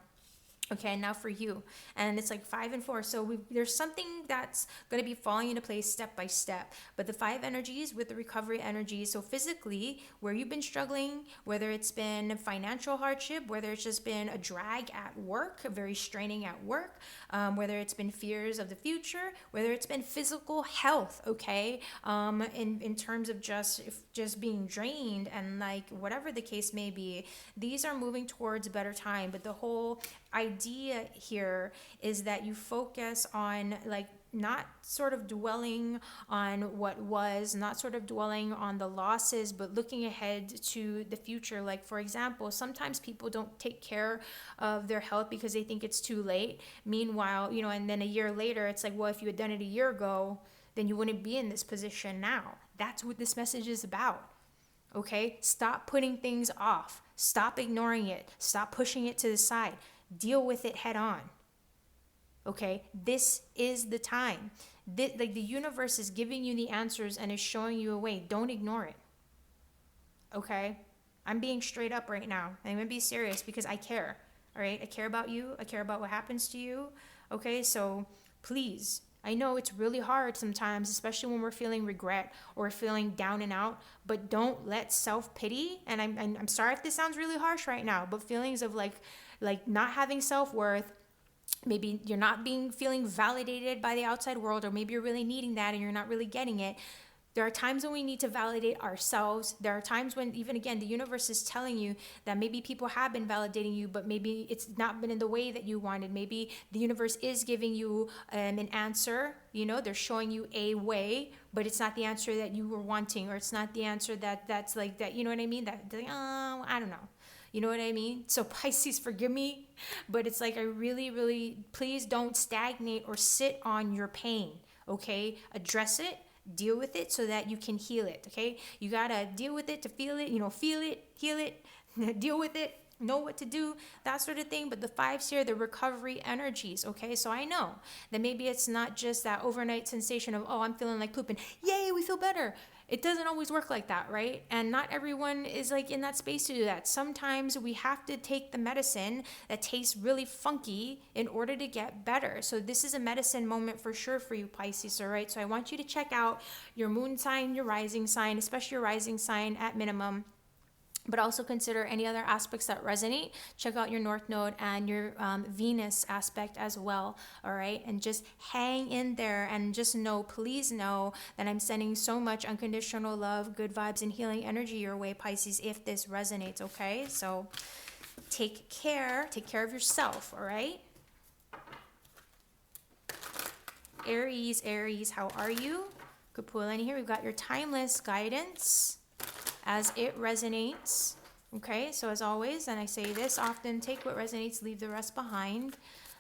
Okay, now for you. And it's like 5 and 4. So there's something that's going to be falling into place step by step. But the 5 energies with the recovery energies. So physically, where you've been struggling, whether it's been financial hardship, whether it's just been a drag at work, very straining at work, whether it's been fears of the future, whether it's been physical health, okay, in terms of just being drained and like whatever the case may be, these are moving towards a better time. But the whole idea here is that you focus on like not sort of dwelling on what was, not sort of dwelling on the losses, but looking ahead to the future. Like, for example, sometimes people don't take care of their health because they think it's too late. Meanwhile, you know, and then a year later, it's like, well, if you had done it a year ago, then you wouldn't be in this position now. That's what this message is about. Okay? Stop putting things off. Stop ignoring it. Stop pushing it to the side. Deal with it head on. Okay, this is the time. Like the universe is giving you the answers and is showing you a way. Don't ignore it. Okay, I'm being straight up right now. I'm gonna be serious because I care. All right, I care about you. I care about what happens to you. Okay, so please. I know it's really hard sometimes, especially when we're feeling regret or feeling down and out, but don't let self-pity, and I'm sorry if this sounds really harsh right now, but feelings of like not having self-worth, maybe you're not feeling validated by the outside world, or maybe you're really needing that and you're not really getting it. There are times when we need to validate ourselves. There are times when, even again, the universe is telling you that maybe people have been validating you, but maybe it's not been in the way that you wanted. Maybe the universe is giving you an answer. You know, they're showing you a way, but it's not the answer that you were wanting, or it's not the answer that's like that. You know what I mean? I don't know. You know what I mean? So Pisces, forgive me, but it's like I really, really, please don't stagnate or sit on your pain, okay? Address it, deal with it so that you can heal it, okay? You gotta deal with it to feel it, feel it, heal it, deal with it, know what to do, that sort of thing. But the 5s here, the recovery energies, okay? So I know that maybe it's not just that overnight sensation of, oh, I'm feeling like pooping. Yay, we feel better. It doesn't always work like that, right? And not everyone is like in that space to do that. Sometimes we have to take the medicine that tastes really funky in order to get better. So this is a medicine moment for sure for you, Pisces, all right? So I want you to check out your moon sign, your rising sign, especially your rising sign at minimum, but also consider any other aspects that resonate. Check out your North Node and your Venus aspect as well, all right? And just hang in there and just know, please know that I'm sending so much unconditional love, good vibes, and healing energy your way, Pisces, if this resonates, okay? So take care of yourself, all right? Aries, how are you? Kapualani here. We've got your timeless guidance as it resonates. Okay, so as always, and I say this often, take what resonates, leave the rest behind.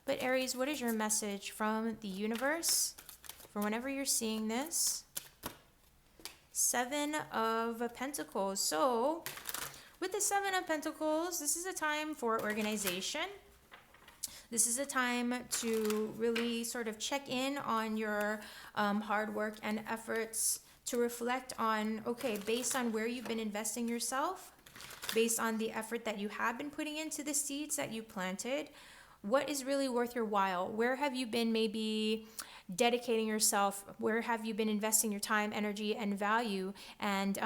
But Aries, what is your message from the universe for whenever you're seeing this? 7 of Pentacles. So with the 7 of Pentacles, this is a time for organization. This is a time to really sort of check in on your hard work and efforts, to reflect on, okay, based on where you've been investing yourself, based on the effort that you have been putting into the seeds that you planted, what is really worth your while? Where have you been maybe dedicating yourself? Where have you been investing your time, energy, and value? And,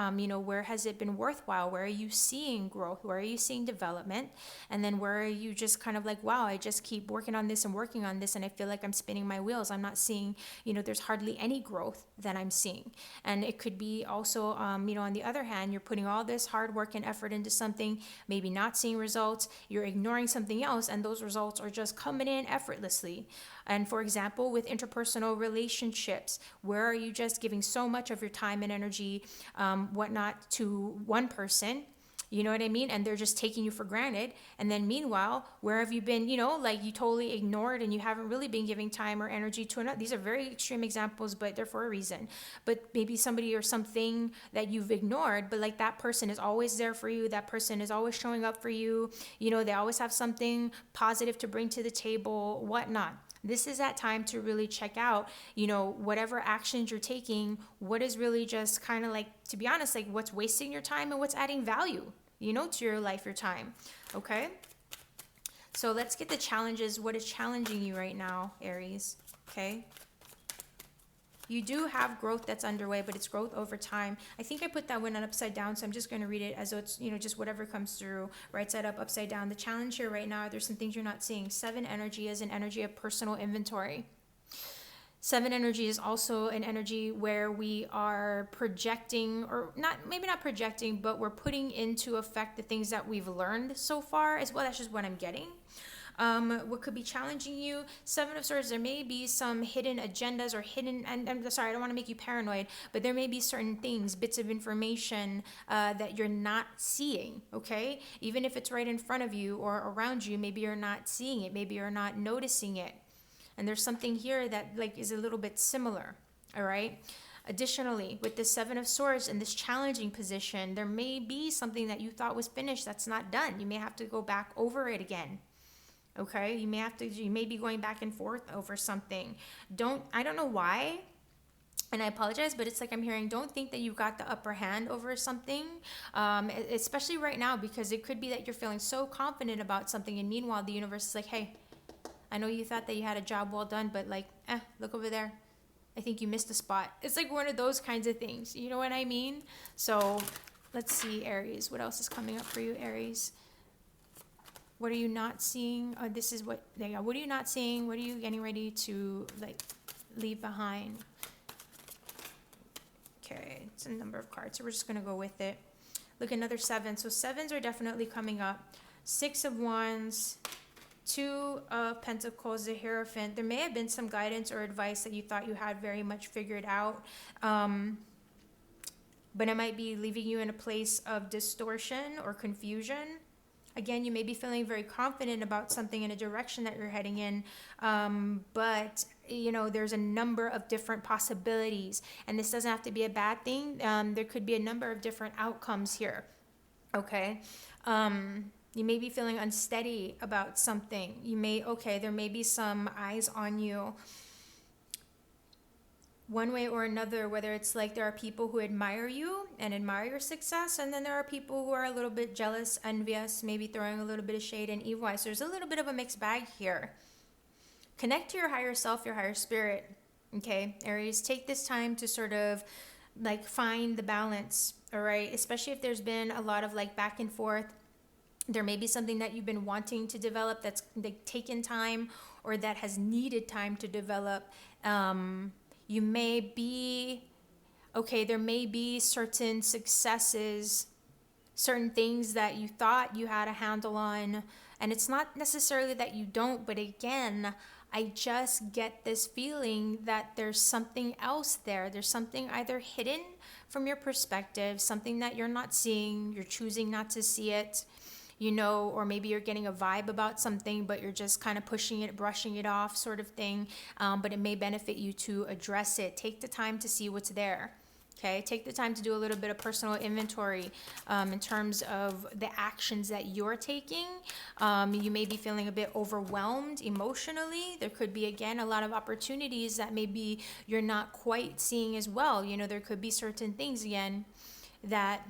where has it been worthwhile? Where are you seeing growth? Where are you seeing development? And then where are you just kind of like, wow, I just keep working on this and working on this, and I feel like I'm spinning my wheels. I'm not seeing, there's hardly any growth that I'm seeing. And it could be also, on the other hand, you're putting all this hard work and effort into something, maybe not seeing results, you're ignoring something else, and those results are just coming in effortlessly. And for example, with interpersonal relationships, where are you just giving so much of your time and energy, whatnot, to one person? You know what I mean? And they're just taking you for granted. And then meanwhile, where have you been, like you totally ignored and you haven't really been giving time or energy to another. These are very extreme examples, but they're for a reason. But maybe somebody or something that you've ignored, but like that person is always there for you. That person is always showing up for you. They always have something positive to bring to the table, whatnot. This is that time to really check out, whatever actions you're taking, what is really just kind of like, to be honest, like what's wasting your time and what's adding value, to your life, your time. Okay. So let's get the challenges. What is challenging you right now, Aries? Okay. You do have growth that's underway, but it's growth over time. I think I put that one upside down, so I'm just going to read it as though it's, just whatever comes through, right side up, upside down. The challenge here right now, there's some things you're not seeing. 7 energy is an energy of personal inventory. 7 energy is also an energy where we are projecting, or maybe not projecting, but we're putting into effect the things that we've learned so far as well. That's just what I'm getting. What could be challenging you? 7 of Swords, there may be some hidden agendas or hidden, and I'm sorry, I don't want to make you paranoid, but there may be certain things, bits of information that you're not seeing, okay? Even if it's right in front of you or around you, maybe you're not seeing it, maybe you're not noticing it. And there's something here that is a little bit similar, all right? Additionally, with the 7 of Swords in this challenging position, there may be something that you thought was finished that's not done. You may have to go back over it again. Okay, you may be going back and forth over something. I don't know why, and I apologize, but it's like I'm hearing, don't think that you've got the upper hand over something, especially right now, because it could be that you're feeling so confident about something, and meanwhile, the universe is like, hey, I know you thought that you had a job well done, but look over there. I think you missed a spot. It's like one of those kinds of things. You know what I mean? So let's see, Aries. What else is coming up for you, Aries? What are you not seeing? This is what they are. What are you not seeing? What are you getting ready to leave behind? Okay, it's a number of cards, so we're just gonna go with it. Look, another 7. So 7s are definitely coming up. 6 of Wands, 2 of Pentacles, the Hierophant. There may have been some guidance or advice that you thought you had very much figured out, but it might be leaving you in a place of distortion or confusion. Again, you may be feeling very confident about something in a direction that you're heading in, but there's a number of different possibilities, and this doesn't have to be a bad thing. There could be a number of different outcomes here. Okay. You may be feeling unsteady about something. There may be some eyes on you one way or another, whether it's like there are people who admire you and admire your success, and then there are people who are a little bit jealous, envious, maybe throwing a little bit of shade and evil eyes. So there's a little bit of a mixed bag here. Connect to your higher self, your higher spirit. Okay, Aries, take this time to sort of find the balance, all right? Especially if there's been a lot of back and forth. There may be something that you've been wanting to develop that's taken time, or that has needed time to develop. You may be, there may be certain successes, certain things that you thought you had a handle on, and it's not necessarily that you don't, but again, I just get this feeling that there's something else there. There's something either hidden from your perspective, something that you're not seeing, you're choosing not to see it, or maybe you're getting a vibe about something, but you're just kind of pushing it, brushing it off sort of thing. But it may benefit you to address it. Take the time to see what's there. Okay, take the time to do a little bit of personal inventory in terms of the actions that you're taking. You may be feeling a bit overwhelmed emotionally. There could be, again, a lot of opportunities that maybe you're not quite seeing as well. You know, there could be certain things, again, that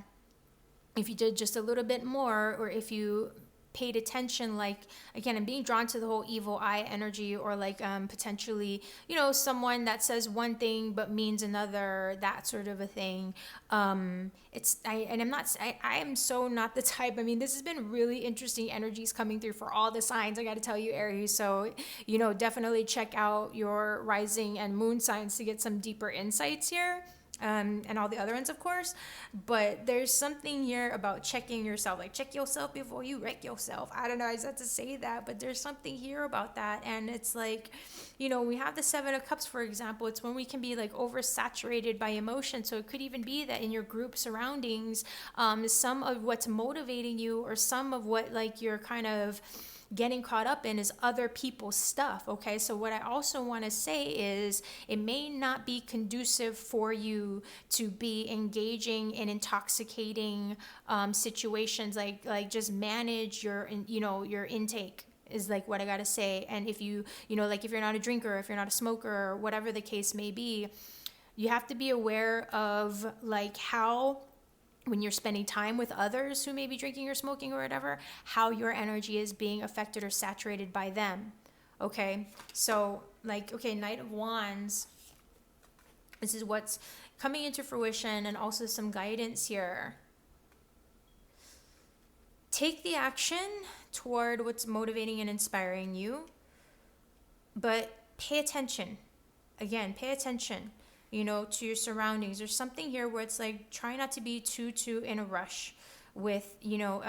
if you did just a little bit more, or if you paid attention, like, again, I'm being drawn to the whole evil eye energy, or like potentially, you know, someone that says one thing but means another, that sort of a thing. I am so not the type. I mean, this has been really interesting energies coming through for all the signs, I got to tell you, Aries. So, you know, definitely check out your rising and moon signs to get some deeper insights here. And all the other ones, of course. But there's something here about checking yourself, like check yourself before you wreck yourself. I don't know, I just have to say that, but there's something here about that. And it's like, you know, we have the Seven of Cups, for example. It's when we can be like oversaturated by emotion. So it could even be that in your group surroundings, some of what's motivating you, or some of what like you're kind of getting caught up in, is other people's stuff. Okay, so what I also want to say is it may not be conducive for you to be engaging in intoxicating situations. Like just manage your your intake is like what I gotta say. And if you know, like if you're not a drinker, if you're not a smoker, or whatever the case may be, you have to be aware of like how, when you're spending time with others who may be drinking or smoking or whatever, how your energy is being affected or saturated by them. Okay, so like, okay, Knight of Wands, this is what's coming into fruition, and also some guidance here. Take the action toward what's motivating and inspiring you, but pay attention. Again, pay attention, you know, to your surroundings. There's something here where it's like, try not to be too in a rush with, you know,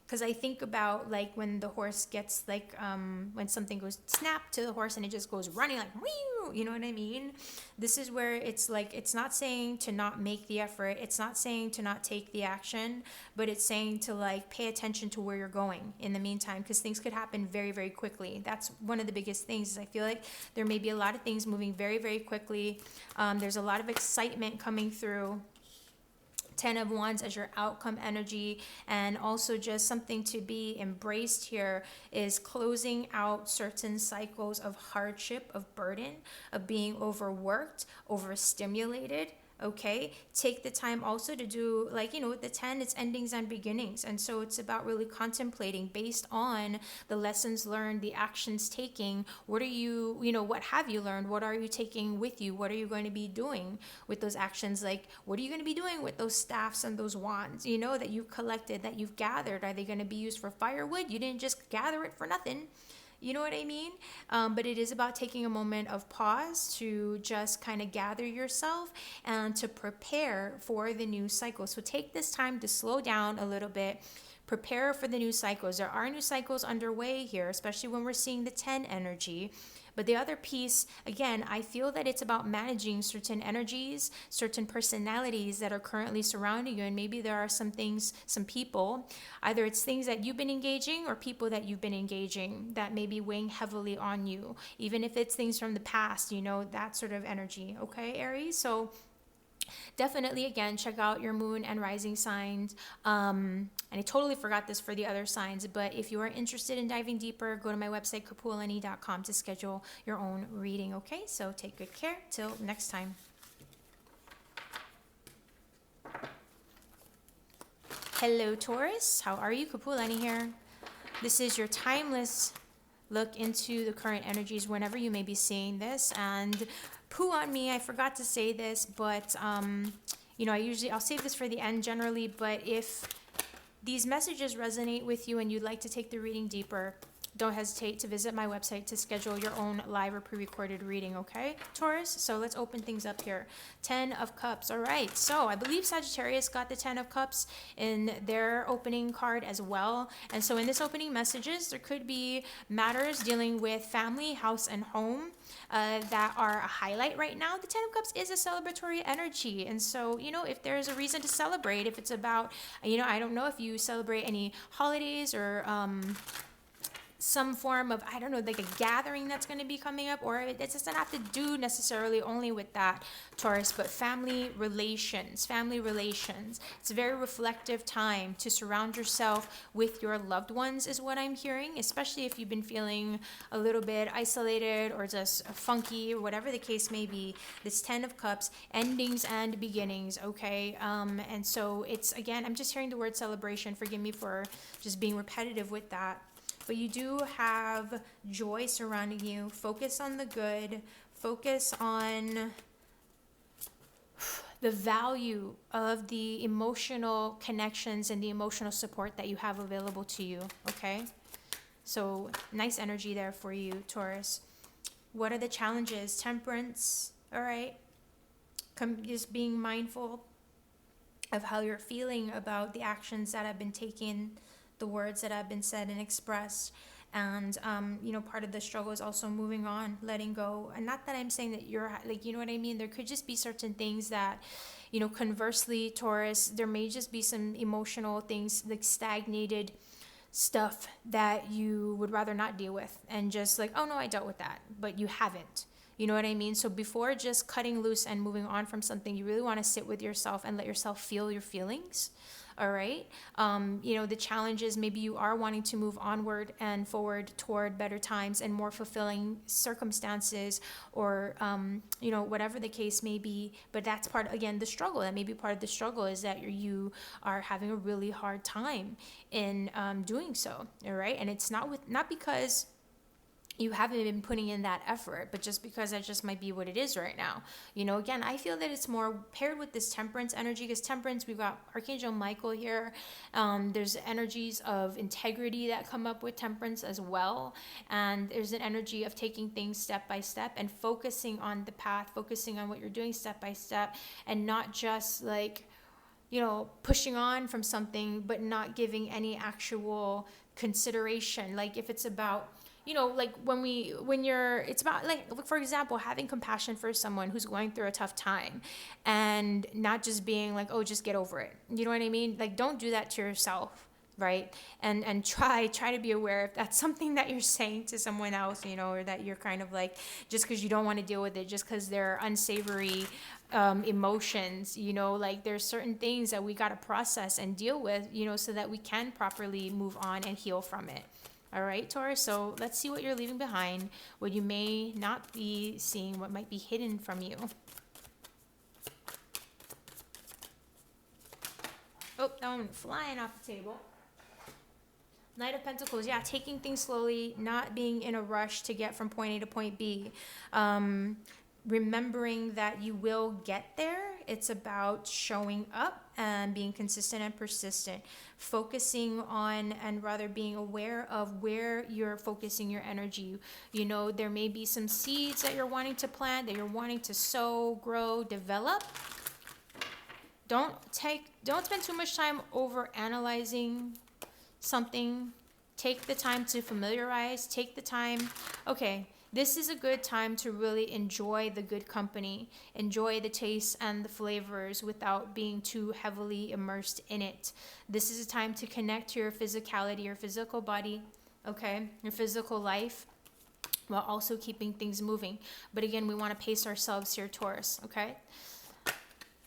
because I think about like when the horse gets like, when something goes snap to the horse and it just goes running like, whew, you know what I mean? This is where it's like, it's not saying to not make the effort. It's not saying to not take the action, but it's saying to like pay attention to where you're going in the meantime, because things could happen very, very quickly. That's one of the biggest things, is I feel like there may be a lot of things moving very, very quickly. There's a lot of excitement coming through. 10 of Wands as your outcome energy, and also just something to be embraced here is closing out certain cycles of hardship, of burden, of being overworked, overstimulated. Okay, take the time also to do, like, you know, with the 10, it's endings and beginnings. And so it's about really contemplating based on the lessons learned, the actions taking. What are you, you know, what have you learned? What are you taking with you? What are you going to be doing with those actions? Like, what are you going to be doing with those staffs and those wands, you know, that you've collected, that you've gathered? Are they going to be used for firewood? You didn't just gather it for nothing. You know what I mean? But it is about taking a moment of pause to just kind of gather yourself and to prepare for the new cycle. So take this time to slow down a little bit, prepare for the new cycles. There are new cycles underway here, especially when we're seeing the 10 energy. But the other piece, again, I feel that it's about managing certain energies, certain personalities that are currently surrounding you. And maybe there are some things, some people, either it's things that you've been engaging or people that you've been engaging that may be weighing heavily on you. Even if it's things from the past, you know, that sort of energy. Okay, Aries? So definitely, again, check out your moon and rising signs. And I totally forgot this for the other signs, but if you are interested in diving deeper, go to my website, Kapualani.com, to schedule your own reading. Okay, so take good care. Till next time. Hello, Taurus. How are you? Kapualani here. This is your timeless look into the current energies whenever you may be seeing this. And poo on me, I forgot to say this, but you know, I'll save this for the end generally, but if these messages resonate with you and you'd like to take the reading deeper, don't hesitate to visit my website to schedule your own live or pre-recorded reading, okay, Taurus? So let's open things up here. 10 of Cups. All right, so I believe Sagittarius got the 10 of Cups in their opening card as well. And so in this opening messages, there could be matters dealing with family, house, and home that are a highlight right now. The 10 of Cups is a celebratory energy. And so, you know, if there's a reason to celebrate, if it's about, you know, I don't know if you celebrate any holidays or some form of, I don't know, like a gathering that's going to be coming up, or it doesn't have to do necessarily only with that, Taurus, but family relations. It's a very reflective time to surround yourself with your loved ones is what I'm hearing, especially if you've been feeling a little bit isolated or just funky or whatever the case may be. This 10 of Cups, endings and beginnings, okay? And so it's, again, I'm just hearing the word celebration. Forgive me for just being repetitive with that. But you do have joy surrounding you. Focus on the good. Focus on the value of the emotional connections and the emotional support that you have available to you, okay? So nice energy there for you, Taurus. What are the challenges? Temperance, all right? Just being mindful of how you're feeling about the actions that have been taken, the words that have been said and expressed. And part of the struggle is also moving on, letting go. And not that I'm saying that you're like, you know what I mean, there could just be certain things that, conversely, Taurus, there may just be some emotional things, like stagnated stuff that you would rather not deal with, and just like, oh no, I dealt with that, but you haven't. You know what I mean? So before just cutting loose and moving on from something, you really want to sit with yourself and let yourself feel your feelings. All right. The challenge is maybe you are wanting to move onward and forward toward better times and more fulfilling circumstances, or, whatever the case may be. But that's part, again, the struggle. That may be part of the struggle, is that you are having a really hard time in doing so. All right. And it's not because you haven't been putting in that effort, but just because that just might be what it is right now. Again, I feel that it's more paired with this temperance energy, because temperance, we've got Archangel Michael here. There's energies of integrity that come up with temperance as well. And there's an energy of taking things step by step and focusing on the path, focusing on what you're doing step by step, and not just like, pushing on from something, but not giving any actual consideration. Like if it's about, it's about, like, for example, having compassion for someone who's going through a tough time, and not just being like, oh, just get over it. You know what I mean? Like, don't do that to yourself, right? And try to be aware if that's something that you're saying to someone else, or that you're kind of like, just because you don't want to deal with it, just because they're unsavory emotions, like there's certain things that we got to process and deal with, so that we can properly move on and heal from it. All right, Taurus, so let's see what you're leaving behind, what you may not be seeing, what might be hidden from you. Oh, that one went flying off the table. Knight of Pentacles, yeah, taking things slowly, not being in a rush to get from point A to point B. Remembering that you will get there. It's about showing up and being consistent and persistent, focusing on, and rather being aware of where you're focusing your energy. There may be some seeds that you're wanting to plant, that you're wanting to sow, grow, develop. Don't spend too much time over analyzing something. Take the time to familiarize, take the time. Okay, this is a good time to really enjoy the good company, enjoy the tastes and the flavors without being too heavily immersed in it. This is a time to connect to your physicality, your physical body, okay, your physical life, while also keeping things moving. But again, we want to pace ourselves here, Taurus, okay?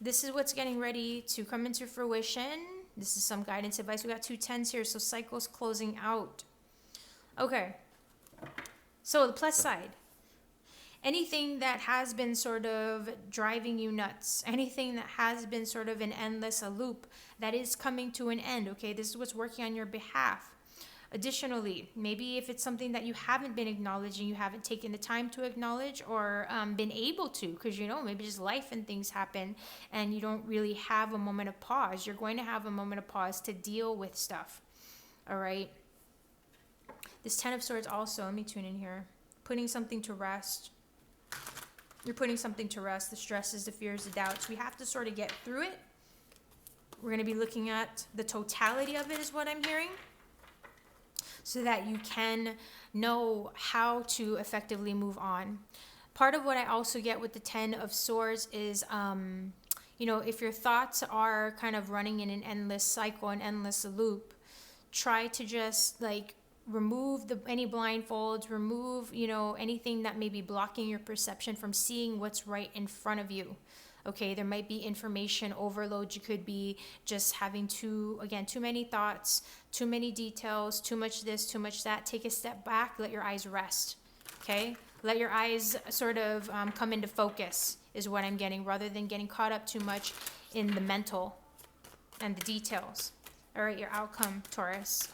This is what's getting ready to come into fruition. This is some guidance advice. We got 2 10s here, so cycles closing out. Okay. So the plus side, anything that has been sort of driving you nuts, anything that has been sort of an endless loop, that is coming to an end, okay? This is what's working on your behalf. Additionally, maybe if it's something that you haven't been acknowledging, you haven't taken the time to acknowledge, or been able to, because maybe just life and things happen and you don't really have a moment of pause. You're going to have a moment of pause to deal with stuff, all right? This 10 of Swords also, let me tune in here. Putting something to rest. You're putting something to rest. The stresses, the fears, the doubts. We have to sort of get through it. We're going to be looking at the totality of it is what I'm hearing, so that you can know how to effectively move on. Part of what I also get with the 10 of Swords is, if your thoughts are kind of running in an endless cycle, an endless loop, try to just remove any blindfolds, remove, you know, anything that may be blocking your perception from seeing what's right in front of you. Okay, there might be information overload. You could be just having too many thoughts, too many details, too much this, too much that. Take a step back, let your eyes rest. Okay, let your eyes sort of come into focus is what I'm getting, rather than getting caught up too much in the mental and the details. All right, your outcome, Taurus.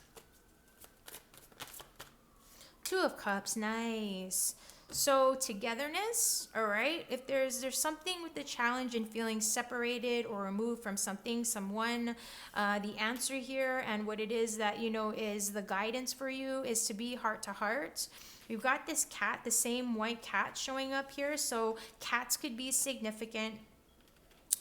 Two of Cups, nice. So togetherness, all right? If there's something with the challenge in feeling separated or removed from something, someone, the answer here and what it is that, you know, is the guidance for you is to be heart to heart. You've got this cat, the same white cat showing up here. So cats could be significant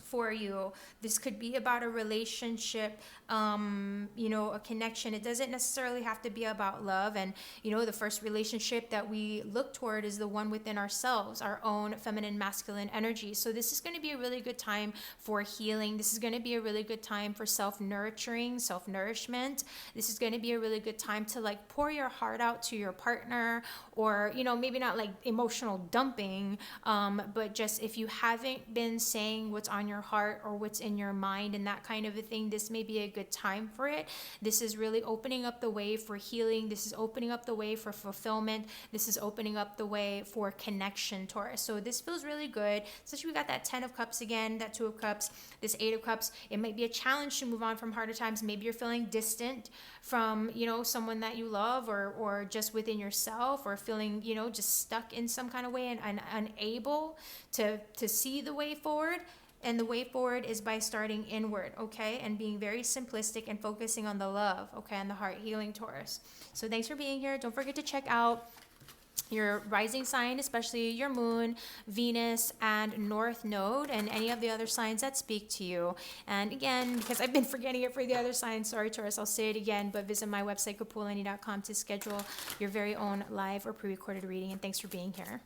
for you. This could be about a relationship, you know, a connection. It doesn't necessarily have to be about love. And, you know, the first relationship that we look toward is the one within ourselves, our own feminine, masculine energy. So this is going to be a really good time for healing. This is going to be a really good time for self-nurturing, self-nourishment. This is going to be a really good time to like pour your heart out to your partner, or, you know, maybe not like emotional dumping, but just if you haven't been saying what's on your heart or what's in your mind and that kind of a thing, this may be a good time for it. This is really opening up the way for healing. This is opening up the way for fulfillment. This is opening up the way for connection, Taurus. So this feels really good. Especially we got that 10 of Cups again, that 2 of Cups, this 8 of Cups. It might be a challenge to move on from harder times. Maybe you're feeling distant from, you know, someone that you love, or just within yourself, or feeling, you know, just stuck in some kind of way and unable to see the way forward. And the way forward is by starting inward, okay? And being very simplistic and focusing on the love, okay? And the heart healing, Taurus. So thanks for being here. Don't forget to check out your rising sign, especially your moon, Venus, and North Node, and any of the other signs that speak to you. And again, because I've been forgetting it for the other signs, sorry, Taurus, I'll say it again, but visit my website, Kapualani.com, to schedule your very own live or pre-recorded reading. And thanks for being here.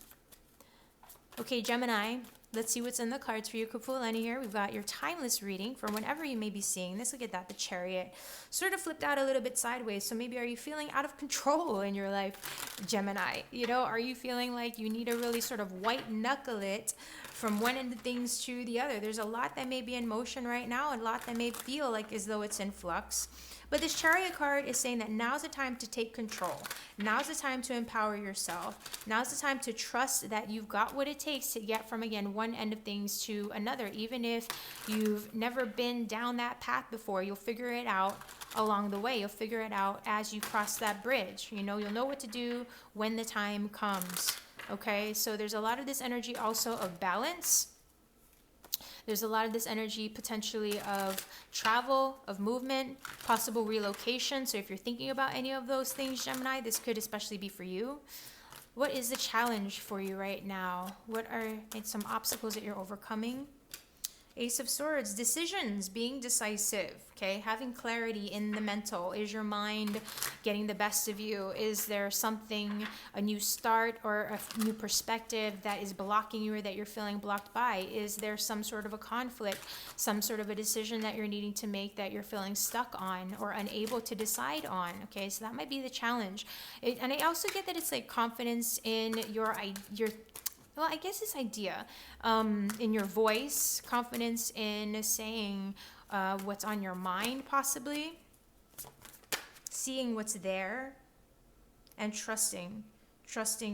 Okay, Gemini. Let's see what's in the cards for you, Kapualani here. We've got your timeless reading for whenever you may be seeing this. Look at that, the Chariot. Sort of flipped out a little bit sideways. So maybe are you feeling out of control in your life, Gemini? You know, are you feeling like you need to really sort of white knuckle it from one end of things to the other? There's a lot that may be in motion right now, and a lot that may feel like as though it's in flux. But this Chariot card is saying that now's the time to take control. Now's the time to empower yourself. Now's the time to trust that you've got what it takes to get from, again, one end of things to another. Even if you've never been down that path before, you'll figure it out along the way. You'll figure it out as you cross that bridge. You know, you'll know what to do when the time comes. Okay, so there's a lot of this energy also of balance. There's a lot of this energy potentially of travel, of movement, possible relocation. So if you're thinking about any of those things, Gemini, this could especially be for you. What is the challenge for you right now? What are some obstacles that you're overcoming? Ace of Swords, decisions, being decisive, okay? Having clarity in the mental. Is your mind getting the best of you? Is there something, a new start or a new perspective that is blocking you or that you're feeling blocked by? Is there some sort of a conflict, some sort of a decision that you're needing to make that you're feeling stuck on or unable to decide on, okay? So that might be the challenge. And I also get that it's like confidence in your well, I guess this idea in your voice, confidence in saying what's on your mind, possibly seeing what's there, and trusting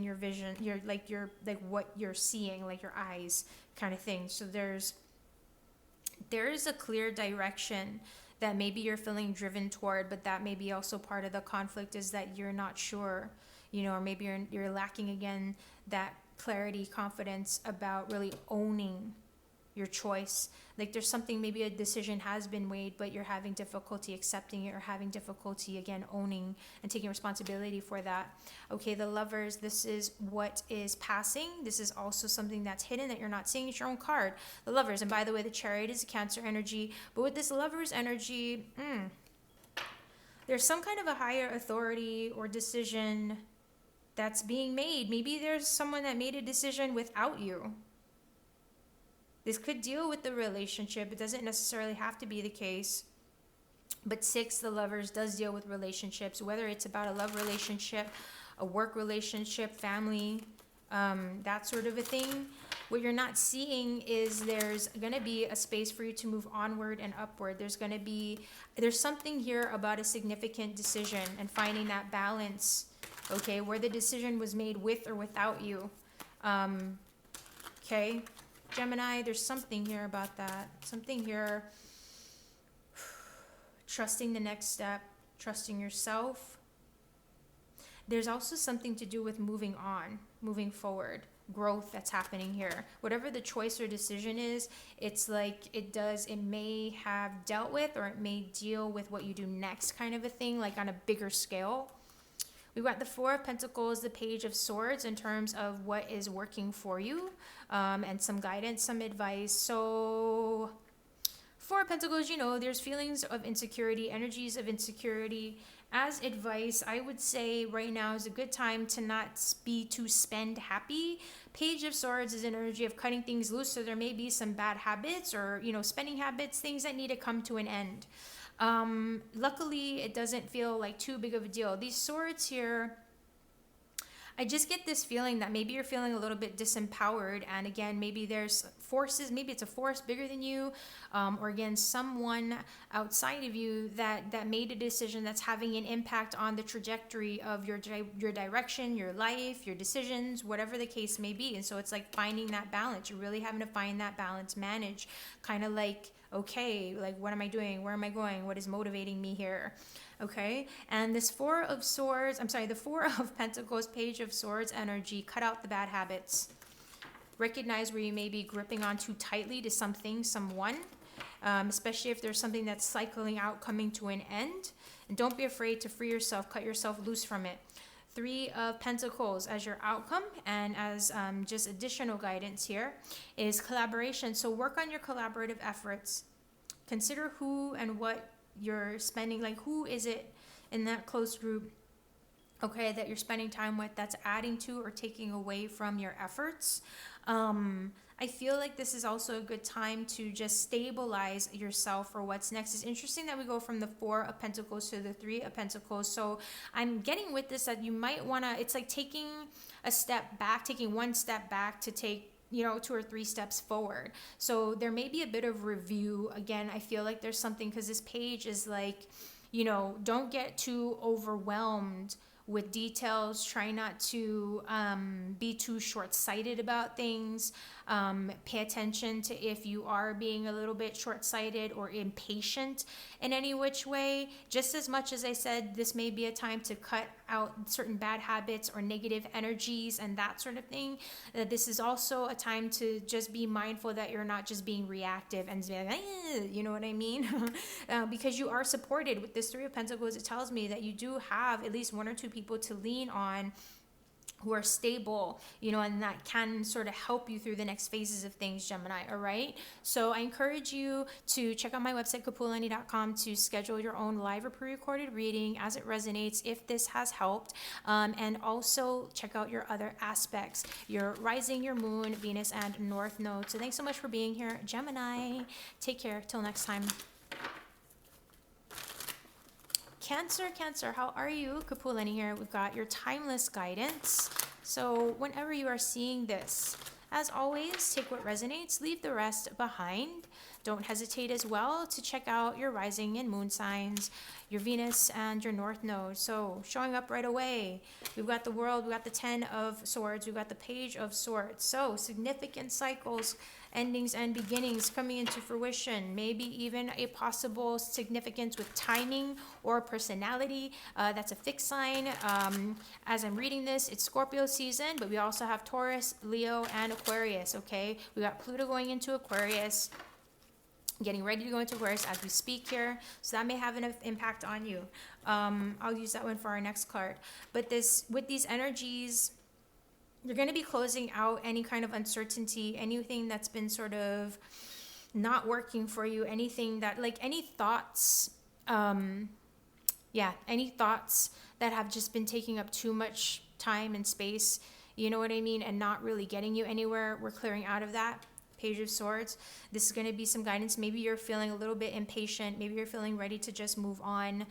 your vision, your what you're seeing, like your eyes, kind of thing. So there is a clear direction that maybe you're feeling driven toward, but that may be also part of the conflict is that you're not sure, you know, or maybe you're lacking again that clarity, confidence about really owning your choice. Like there's something, maybe a decision has been made, but you're having difficulty accepting it or having difficulty, again, owning and taking responsibility for that. Okay, the Lovers, this is what is passing. This is also something that's hidden that you're not seeing. It's your own card, the Lovers. And by the way, the Chariot is a Cancer energy. But with this Lovers energy, there's some kind of a higher authority or decision that's being made. Maybe there's someone that made a decision without you. This could deal with the relationship. It doesn't necessarily have to be the case. But 6, the Lovers, does deal with relationships, whether it's about a love relationship, a work relationship, family, that sort of a thing. What you're not seeing is there's going to be a space for you to move onward and upward. There's something here about a significant decision and finding that balance, okay, where the decision was made with or without you. Okay, Gemini, there's something here about that. Something here, trusting the next step, trusting yourself. There's also something to do with moving on, moving forward, growth that's happening here. Whatever the choice or decision is, it's like it may have dealt with, or it may deal with what you do next, kind of a thing, like on a bigger scale. We've got the 4 of Pentacles, the Page of Swords, in terms of what is working for you, and some guidance, some advice. So 4 of Pentacles, there's feelings of insecurity, energies of insecurity. As advice, I would say right now is a good time to not be too spend happy. Page of Swords is an energy of cutting things loose, so there may be some bad habits or, spending habits, things that need to come to an end. Luckily, it doesn't feel like too big of a deal. These swords here, I just get this feeling that maybe you're feeling a little bit disempowered, and again, maybe there's forces, maybe it's a force bigger than you, or again, someone outside of you that made a decision that's having an impact on the trajectory of your direction, your life, your decisions, whatever the case may be. And so it's like finding that balance. You're really having to find that balance, manage, kind of like, okay, like what am I doing? Where am I going? What is motivating me here? Okay, and this the 4 of Pentacles, Page of Swords energy, cut out the bad habits. Recognize where you may be gripping on too tightly to something, someone, especially if there's something that's cycling out, coming to an end. And don't be afraid to free yourself, cut yourself loose from it. 3 of Pentacles as your outcome, and as just additional guidance here is collaboration. So work on your collaborative efforts. Consider who and what you're spending, like who is it in that close group, okay, that you're spending time with that's adding to or taking away from your efforts. I feel like this is also a good time to just stabilize yourself for what's next. It's interesting that we go from the 4 of Pentacles to the 3 of Pentacles. So I'm getting with this that you might want to, it's like taking a step back, taking one step back to take 2 or 3 steps forward. So there may be a bit of review. Again, I feel like there's something, because this page is like, don't get too overwhelmed with details. Try not to be too short-sighted about things. Pay attention to if you are being a little bit short-sighted or impatient in any which way. Just as much as I said, this may be a time to cut out certain bad habits or negative energies and that sort of thing. This is also a time to just be mindful that you're not just being reactive and be like, you know what I mean? Because you are supported with this 3 of Pentacles. It tells me that you do have at least 1 or 2 people to lean on who are stable, and that can sort of help you through the next phases of things, Gemini, all right? So I encourage you to check out my website, Kapualani.com, to schedule your own live or pre-recorded reading as it resonates, if this has helped. And also check out your other aspects, your rising, your moon, Venus, and North Node. So thanks so much for being here, Gemini. Take care. Till next time. Cancer, how are you? Kapualani here. We've got your timeless guidance. So whenever you are seeing this, as always, take what resonates, leave the rest behind. Don't hesitate as well to check out your rising and moon signs, your Venus and your North Node. So showing up right away, we've got the World, we've got the 10 of Swords, we've got the Page of Swords. So significant cycles, endings and beginnings coming into fruition, maybe even a possible significance with timing or personality. That's a fixed sign. As I'm reading this, it's Scorpio season, but we also have Taurus, Leo, and Aquarius, okay? We got Pluto going into Aquarius, getting ready to go into Aquarius as we speak here. So that may have an impact on you. I'll use that one for our next card. But with these energies, you're going to be closing out any kind of uncertainty, anything that's been sort of not working for you, anything that, like any thoughts, any thoughts that have just been taking up too much time and space, you know what I mean, and not really getting you anywhere. We're clearing out of that. Page of Swords. This is going to be some guidance. Maybe you're feeling a little bit impatient. Maybe you're feeling ready to just move on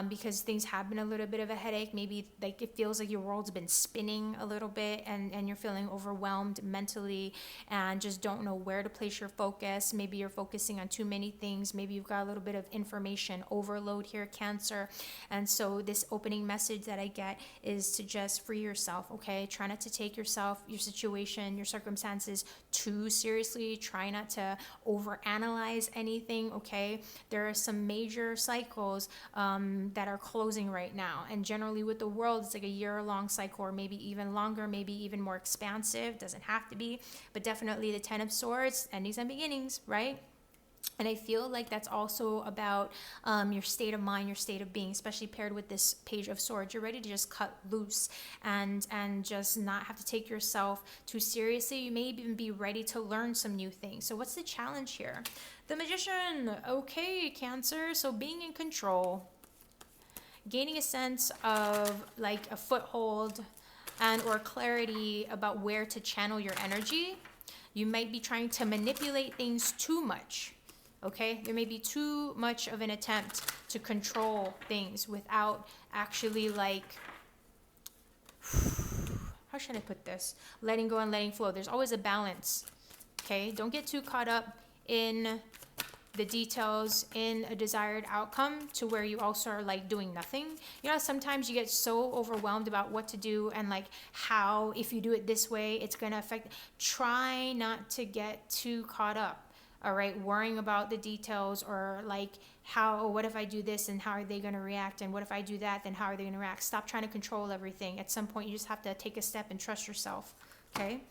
because things have been a little bit of a headache. Maybe like it feels like your world's been spinning a little bit and you're feeling overwhelmed mentally and just don't know where to place your focus. Maybe you're focusing on too many things. Maybe you've got a little bit of information overload here, Cancer. And so this opening message that I get is to just free yourself, okay? Try not to take yourself, your situation, your circumstances too seriously. Try not to overanalyze anything, okay? There are some major cycles that are closing right now. And generally with the world, it's like a year-long cycle or maybe even longer, maybe even more expansive. Doesn't have to be, but definitely the Ten of Swords, endings and beginnings, right? And I feel like that's also about your state of mind, your state of being, especially paired with this Page of Swords. You're ready to just cut loose and just not have to take yourself too seriously. You may even be ready to learn some new things. So what's the challenge here? The Magician. Okay, Cancer. So being in control, gaining a sense of like a foothold and or clarity about where to channel your energy. You might be trying to manipulate things too much. Okay, there may be too much of an attempt to control things without actually like, how should I put this? Letting go and letting flow. There's always a balance. Okay, don't get too caught up in the details in a desired outcome to where you also are like doing nothing. You know, sometimes you get so overwhelmed about what to do and like how, if you do it this way, it's going to affect. Try not to get too caught up. All right, worrying about the details or like how, what if I do this and how are they going to react? And what if I do that, then how are they going to react? Stop trying to control everything. At some point, you just have to take a step and trust yourself. Okay.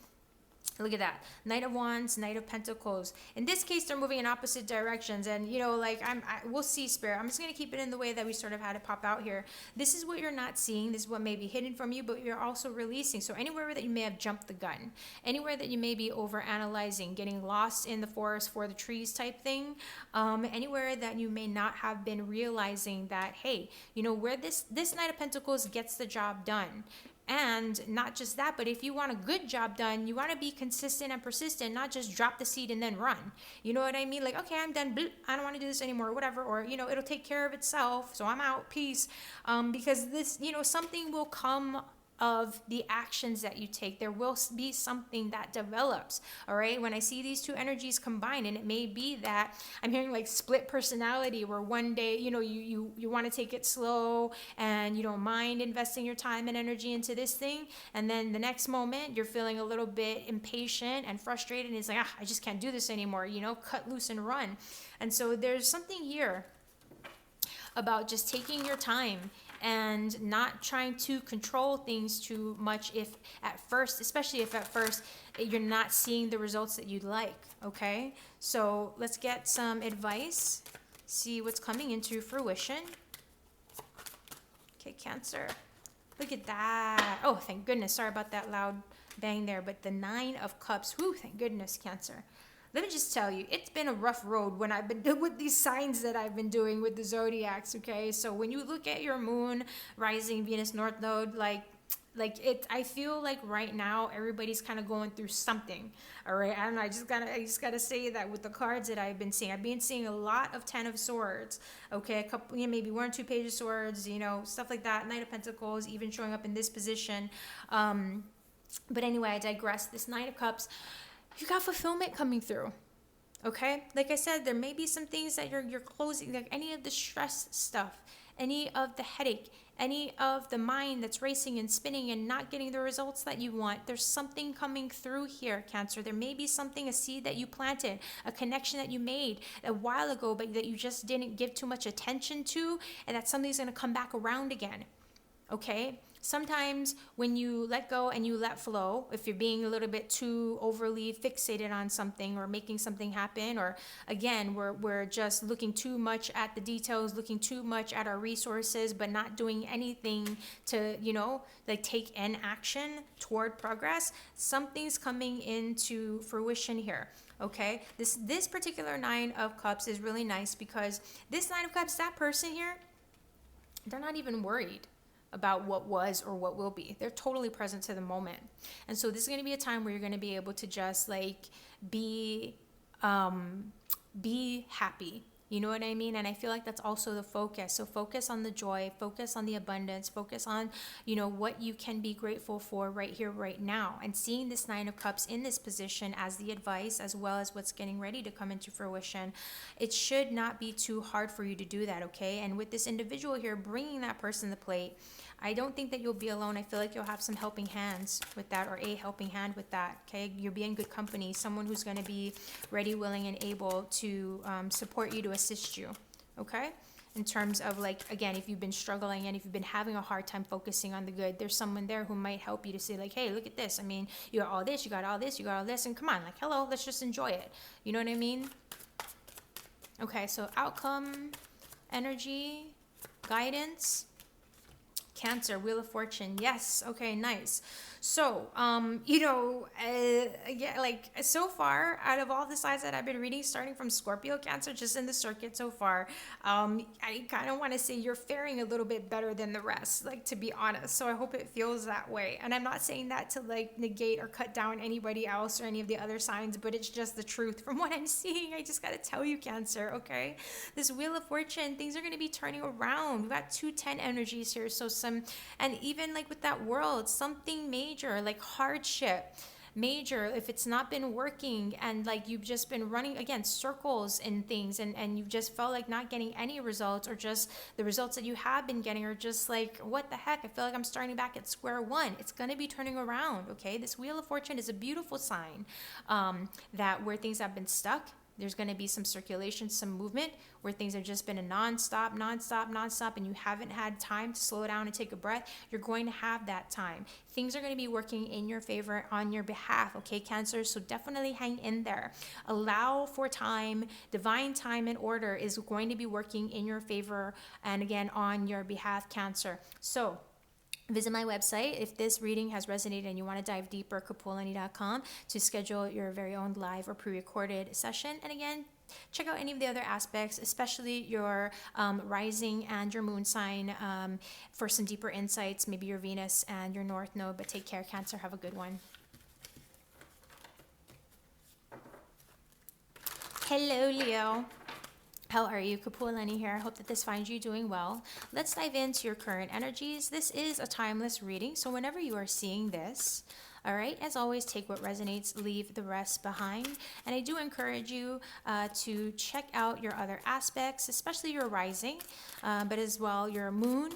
Look at that. Knight of Wands, Knight of Pentacles. In this case, they're moving in opposite directions. And, you know, like, we'll see, Spirit. I'm just going to keep it in the way that we sort of had it pop out here. This is what you're not seeing. This is what may be hidden from you, but you're also releasing. So anywhere that you may have jumped the gun, anywhere that you may be over-analyzing, getting lost in the forest for the trees type thing, anywhere that you may not have been realizing that, hey, you know, where this Knight of Pentacles gets the job done. And not just that, but if you want a good job done, you want to be consistent and persistent, not just drop the seed and then run. You know what I mean? Like, okay, I'm done. I don't want to do this anymore, or whatever. Or, you know, it'll take care of itself. So I'm out. Peace. Because this, you know, something will come of the actions that you take. There will be something that develops. All right. When I see these two energies combined, and it may be that I'm hearing like split personality, where one day, you know, you want to take it slow and you don't mind investing your time and energy into this thing. And then the next moment you're feeling a little bit impatient and frustrated. And it's like, I just can't do this anymore. You know, cut loose and run. And so there's something here about just taking your time and not trying to control things too much if at first, especially if at first you're not seeing the results that you'd like, okay? So let's get some advice, see what's coming into fruition. Okay, Cancer. Look at that. Oh, thank goodness. Sorry about that loud bang there, but the Nine of Cups. Whew, thank goodness, Cancer. Let me just tell you, it's been a rough road when I've been with these signs that I've been doing with the zodiacs, okay? So when you look at your moon, rising, Venus, North Node, like it, I feel like right now everybody's kind of going through something, all right? I don't know, I just gotta say that with the cards that I've been seeing a lot of Ten of Swords, okay? A couple, you know, maybe 1 or 2 Page of Swords, you know, stuff like that. Knight of Pentacles, even showing up in this position. But anyway, I digress. This Knight of Cups, you got fulfillment coming through, okay? Like I said, there may be some things that you're closing, like any of the stress stuff, any of the headache, any of the mind that's racing and spinning and not getting the results that you want. There's something coming through here, Cancer. There may be something, a seed that you planted, a connection that you made a while ago, but that you just didn't give too much attention to, and that something's going to come back around again, okay? Sometimes when you let go and you let flow, if you're being a little bit too overly fixated on something or making something happen, or again, we're just looking too much at the details, looking too much at our resources, but not doing anything to, you know, like take an action toward progress, something's coming into fruition here. Okay, this particular Nine of Cups is really nice because this Nine of Cups, that person here, they're not even worried about what was or what will be. They're totally present to the moment. And so this is going to be a time where you're going to be able to just like be happy. You know what I mean? And I feel like that's also the focus. So focus on the joy, focus on the abundance, focus on, you know, what you can be grateful for right here, right now. And seeing this Nine of Cups in this position as the advice, as well as what's getting ready to come into fruition, it should not be too hard for you to do that, okay? And with this individual here, bringing that person to the plate, I don't think that you'll be alone. I feel like you'll have some helping hands with that, or a helping hand with that, okay? You'll be in good company, someone who's going to be ready, willing, and able to support you, to assist you, okay? In terms of like, again, if you've been struggling and if you've been having a hard time focusing on the good, there's someone there who might help you to say like, hey, look at this. I mean, you got all this, you got all this, you got all this, and come on, like, hello, let's just enjoy it. You know what I mean? Okay, so outcome, energy, guidance, Cancer, Wheel of Fortune. Yes. Okay, nice. So, you know, yeah, like so far out of all the signs that I've been reading, starting from Scorpio, Cancer, just in the circuit so far, I kind of want to say you're faring a little bit better than the rest, like, to be honest. So I hope it feels that way. And I'm not saying that to like negate or cut down anybody else or any of the other signs, but it's just the truth from what I'm seeing. I just got to tell you, Cancer, okay? This Wheel of Fortune, things are going to be turning around. We've got 210 energies here. So and even like with that World, something major, like hardship, major, if it's not been working and like you've just been running again circles in things, and you've just felt like not getting any results, or just the results that you have been getting are just like, what the heck, I feel like I'm starting back at square one. It's going to be turning around, okay? This Wheel of Fortune is a beautiful sign that where things have been stuck, there's going to be some circulation, some movement. Where things have just been a nonstop, and you haven't had time to slow down and take a breath, you're going to have that time. Things are going to be working in your favor, on your behalf, okay, Cancer? So definitely hang in there. Allow for time. Divine time and order is going to be working in your favor, and again, on your behalf, Cancer. So visit my website if this reading has resonated and you want to dive deeper, kapualani.com, to schedule your very own live or pre-recorded session. And again, check out any of the other aspects, especially your rising and your moon sign, for some deeper insights, maybe your Venus and your North Node. But take care, Cancer. Have a good one. Hello, Leo. How are you? Kapualani here. I hope that this finds you doing well. Let's dive into your current energies. This is a timeless reading, so whenever you are seeing this, all right, as always, take what resonates, leave the rest behind. And I do encourage you to check out your other aspects, especially your rising, but as well your moon,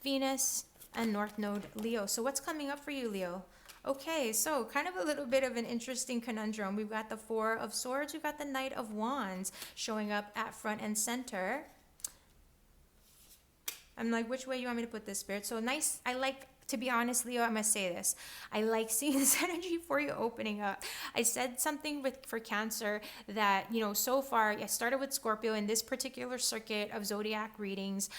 Venus, and North Node, Leo. So what's coming up for you, Leo? Okay, so kind of a little bit of an interesting conundrum. We've got the Four of Swords, we've got the Knight of Wands showing up at front and center. I'm like, which way you want me to put this, Spirit? So nice, I like, to be honest, Leo, I must say this. I like seeing this energy for you opening up. I said something for Cancer that, you know, so far, I started with Scorpio in this particular circuit of zodiac readings.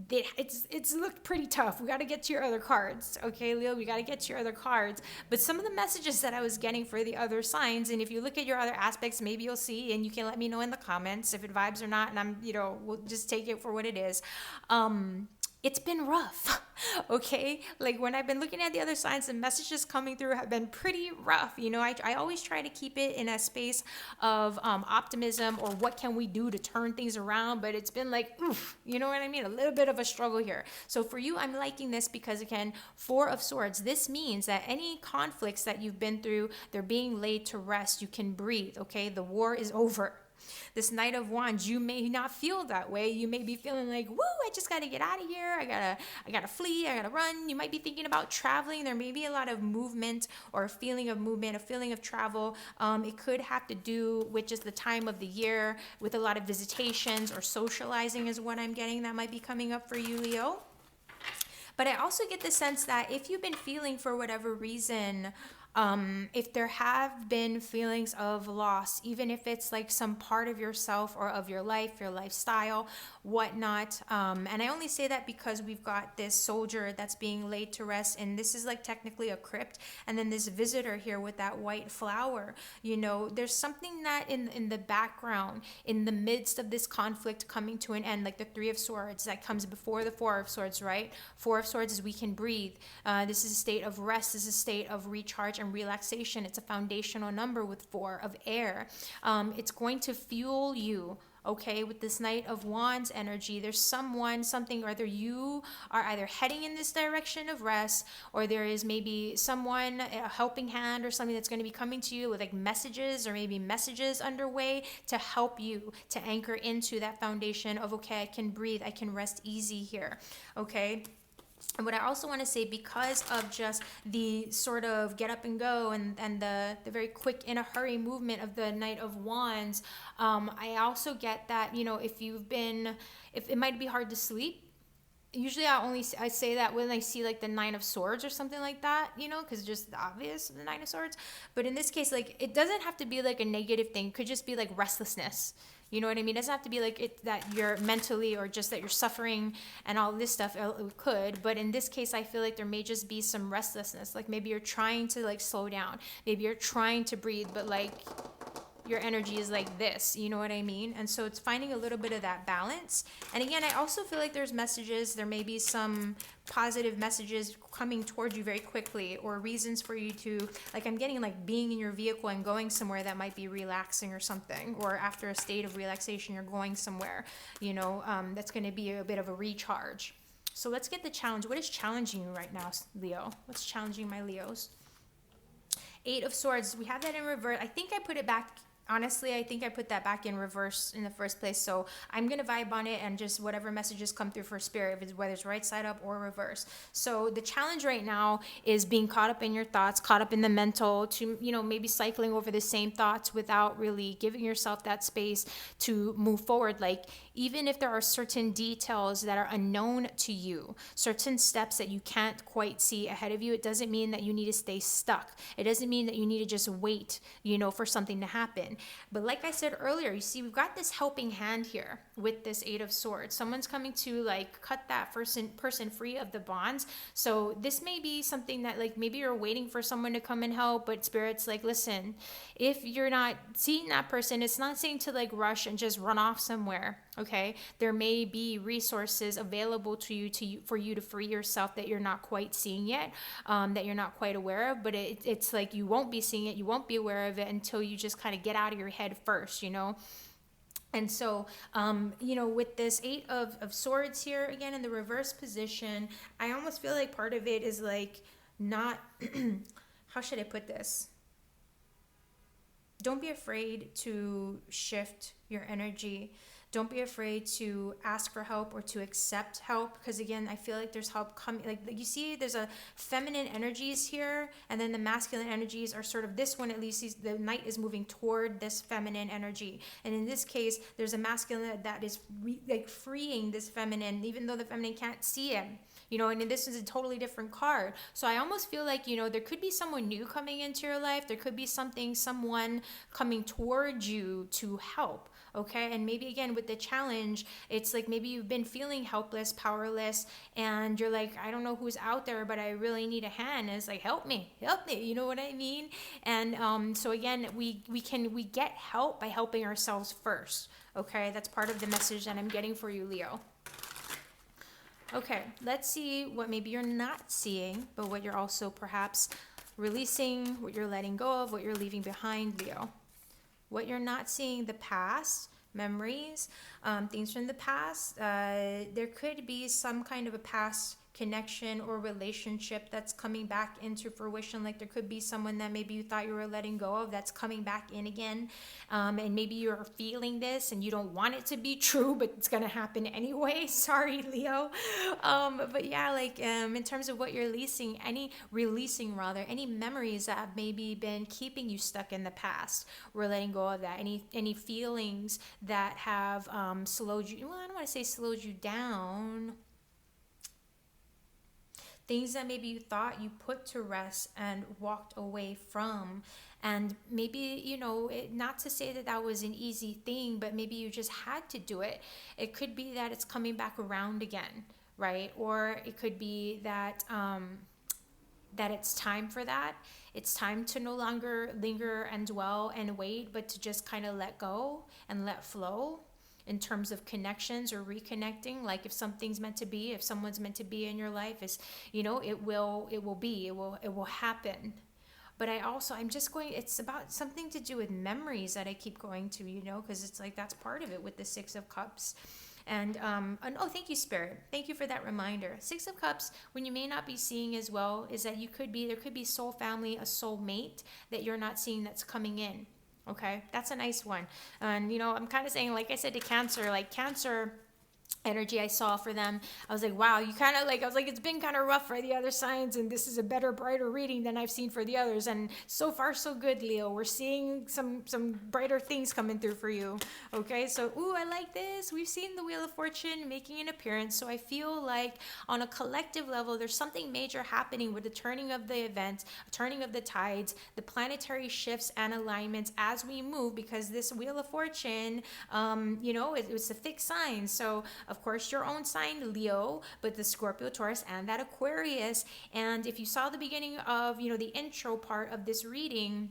It's looked pretty tough. We got to get to your other cards. Okay, Leo, we got to get to your other cards. But some of the messages that I was getting for the other signs, and if you look at your other aspects, maybe you'll see, and you can let me know in the comments if it vibes or not, and I'm, you know, we'll just take it for what it is. It's been rough, okay? Like when I've been looking at the other signs, the messages coming through have been pretty rough. You know, I always try to keep it in a space of optimism, or what can we do to turn things around, but it's been like, oof, you know what I mean? A little bit of a struggle here. So for you, I'm liking this because, again, Four of Swords, this means that any conflicts that you've been through, they're being laid to rest. You can breathe, okay? The war is over. This Knight of Wands, you may not feel that way. You may be feeling like, woo, I just got to get out of here. I gotta flee. I gotta run. You might be thinking about traveling. There may be a lot of movement, or a feeling of movement, a feeling of travel. It could have to do with just the time of the year, with a lot of visitations or socializing is what I'm getting. That might be coming up for you, Leo. But I also get the sense that if you've been feeling, for whatever reason, if there have been feelings of loss, even if it's like some part of yourself or of your life, your lifestyle, whatnot. And I only say that because we've got this soldier that's being laid to rest, and this is like technically a crypt, and then this visitor here with that white flower. You know, there's something that in the background, in the midst of this conflict coming to an end, like the Three of Swords that comes before the Four of Swords, right? Four of Swords is we can breathe. This is a state of rest. This is a state of recharge and relaxation. It's a foundational number with four of air. It's going to fuel you. Okay, with this Knight of Wands energy, there's something, either you are either heading in this direction of rest, or there is maybe someone, a helping hand or something that's going to be coming to you with like messages, or maybe messages underway to help you to anchor into that foundation of, okay, I can breathe, I can rest easy here. Okay. And what I also want to say, because of just the sort of get up and go and the very quick in a hurry movement of the Knight of Wands, I also get that, you know, if it might be hard to sleep. Usually I say that when I see like the Nine of Swords or something like that, you know, because just obvious, the Nine of Swords. But in this case, like, it doesn't have to be like a negative thing. It could just be like restlessness. You know what I mean? It doesn't have to be like it that you're mentally, or just that you're suffering and all this stuff. It could, but in this case, I feel like there may just be some restlessness. Like maybe you're trying to like slow down. Maybe you're trying to breathe, but like your energy is like this, you know what I mean? And so it's finding a little bit of that balance. And again, I also feel like there's messages, there may be some positive messages coming towards you very quickly, or reasons for you to, like, I'm getting like being in your vehicle and going somewhere that might be relaxing or something, or after a state of relaxation, you're going somewhere, you know, that's going to be a bit of a recharge. So let's get the challenge. What is challenging you right now, Leo? What's challenging my Leos? Eight of Swords. We have that in reverse. I think I put it back. Honestly, I think I put that back in reverse in the first place. So I'm going to vibe on it, and just whatever messages come through for spirit, whether it's right side up or reverse. So the challenge right now is being caught up in your thoughts, caught up in the mental, to, you know, maybe cycling over the same thoughts without really giving yourself that space to move forward. Like, even if there are certain details that are unknown to you, certain steps that you can't quite see ahead of you, it doesn't mean that you need to stay stuck. It doesn't mean that you need to just wait, you know, for something to happen. But like I said earlier, you see, we've got this helping hand here with this Eight of Swords. Someone's coming to like cut that person free of the bonds. So this may be something that, like, maybe you're waiting for someone to come and help, but Spirit's like, listen, if you're not seeing that person, it's not saying to like rush and just run off somewhere. Okay, there may be resources available to you for you to free yourself that you're not quite seeing yet, that you're not quite aware of. But it's like you won't be seeing it, you won't be aware of it until you just kind of get out of your head first, you know. And so, you know, with this Eight of Swords here, again, in the reverse position, I almost feel like part of it is like not, how should I put this? Don't be afraid to shift your energy. Don't be afraid to ask for help or to accept help, because again, I feel like there's help coming. Like you see, there's a feminine energies here, and then the masculine energies are sort of, this one at least, the Knight is moving toward this feminine energy. And in this case, there's a masculine that is like freeing this feminine, even though the feminine can't see him. You know, and this is a totally different card. So I almost feel like, you know, there could be someone new coming into your life. There could be someone coming towards you to help. Okay. And maybe again with the challenge, it's like maybe you've been feeling helpless, powerless, and you're like, I don't know who's out there, but I really need a hand. And it's like, help me. You know what I mean? And so again, we get help by helping ourselves first. Okay. That's part of the message that I'm getting for you, Leo. Okay, let's see what maybe you're not seeing, but what you're also perhaps releasing, what you're letting go of, what you're leaving behind, Leo. What you're not seeing, the past, memories, things from the past. There could be some kind of a past connection or relationship that's coming back into fruition. Like there could be someone that maybe you thought you were letting go of that's coming back in again, and maybe you're feeling this and you don't want it to be true, but it's gonna happen anyway. Sorry, Leo. But yeah, like in terms of what you're releasing, any memories that have maybe been keeping you stuck in the past, we're letting go of that. Any feelings that have slowed you, well, I don't want to say slowed you down, things that maybe you thought you put to rest and walked away from. And maybe, you know, not to say that that was an easy thing, but maybe you just had to do it. It could be that it's coming back around again, right? Or it could be that that it's time for that. It's time to no longer linger and dwell and wait, but to just kind of let go and let flow in terms of connections or reconnecting. Like if something's meant to be, if someone's meant to be in your life, is, you know, it will be, it will happen. But I'm just going, it's about something to do with memories that I keep going to, you know, because it's like that's part of it with the Six of Cups. And oh, thank you, Spirit. Thank you for that reminder. Six of Cups, when you may not be seeing as well, is that there could be soul family, a soul mate that you're not seeing that's coming in. Okay, that's a nice one. And, you know, I'm kind of saying, like I said to Cancer, like Cancer energy I saw for them, I was like, wow, you kind of like, I was like, it's been kind of rough for the other signs, and this is a better, brighter reading than I've seen for the others. And so far so good, Leo. We're seeing some brighter things coming through for you. Okay, so ooh, I like this. We've seen the Wheel of Fortune making an appearance, so I feel like on a collective level there's something major happening with the turning of the events, turning of the tides, the planetary shifts and alignments as we move, because this Wheel of Fortune, you know, it was a fixed sign. So of course, your own sign, Leo, but the Scorpio, Taurus, and that Aquarius. And if you saw the beginning of, you know, the intro part of this reading,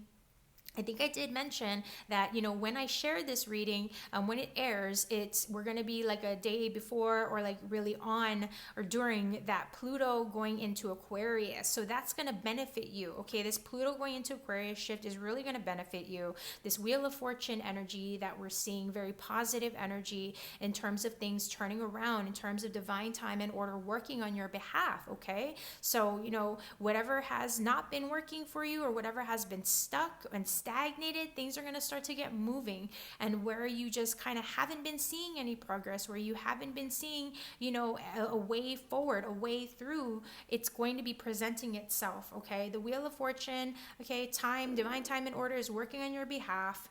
I think I did mention that, you know, when I share this reading, when it airs, we're going to be like a day before or like really on or during that Pluto going into Aquarius. So that's going to benefit you. Okay, this Pluto going into Aquarius shift is really going to benefit you. This Wheel of Fortune energy that we're seeing, very positive energy in terms of things turning around, in terms of divine time and order working on your behalf. Okay, so, you know, whatever has not been working for you or whatever has been stuck and stagnated, things are going to start to get moving. And where you just kind of haven't been seeing any progress, where you haven't been seeing, you know, a way forward, a way through, it's going to be presenting itself. Okay, the Wheel of Fortune, okay, time, divine time and order is working on your behalf.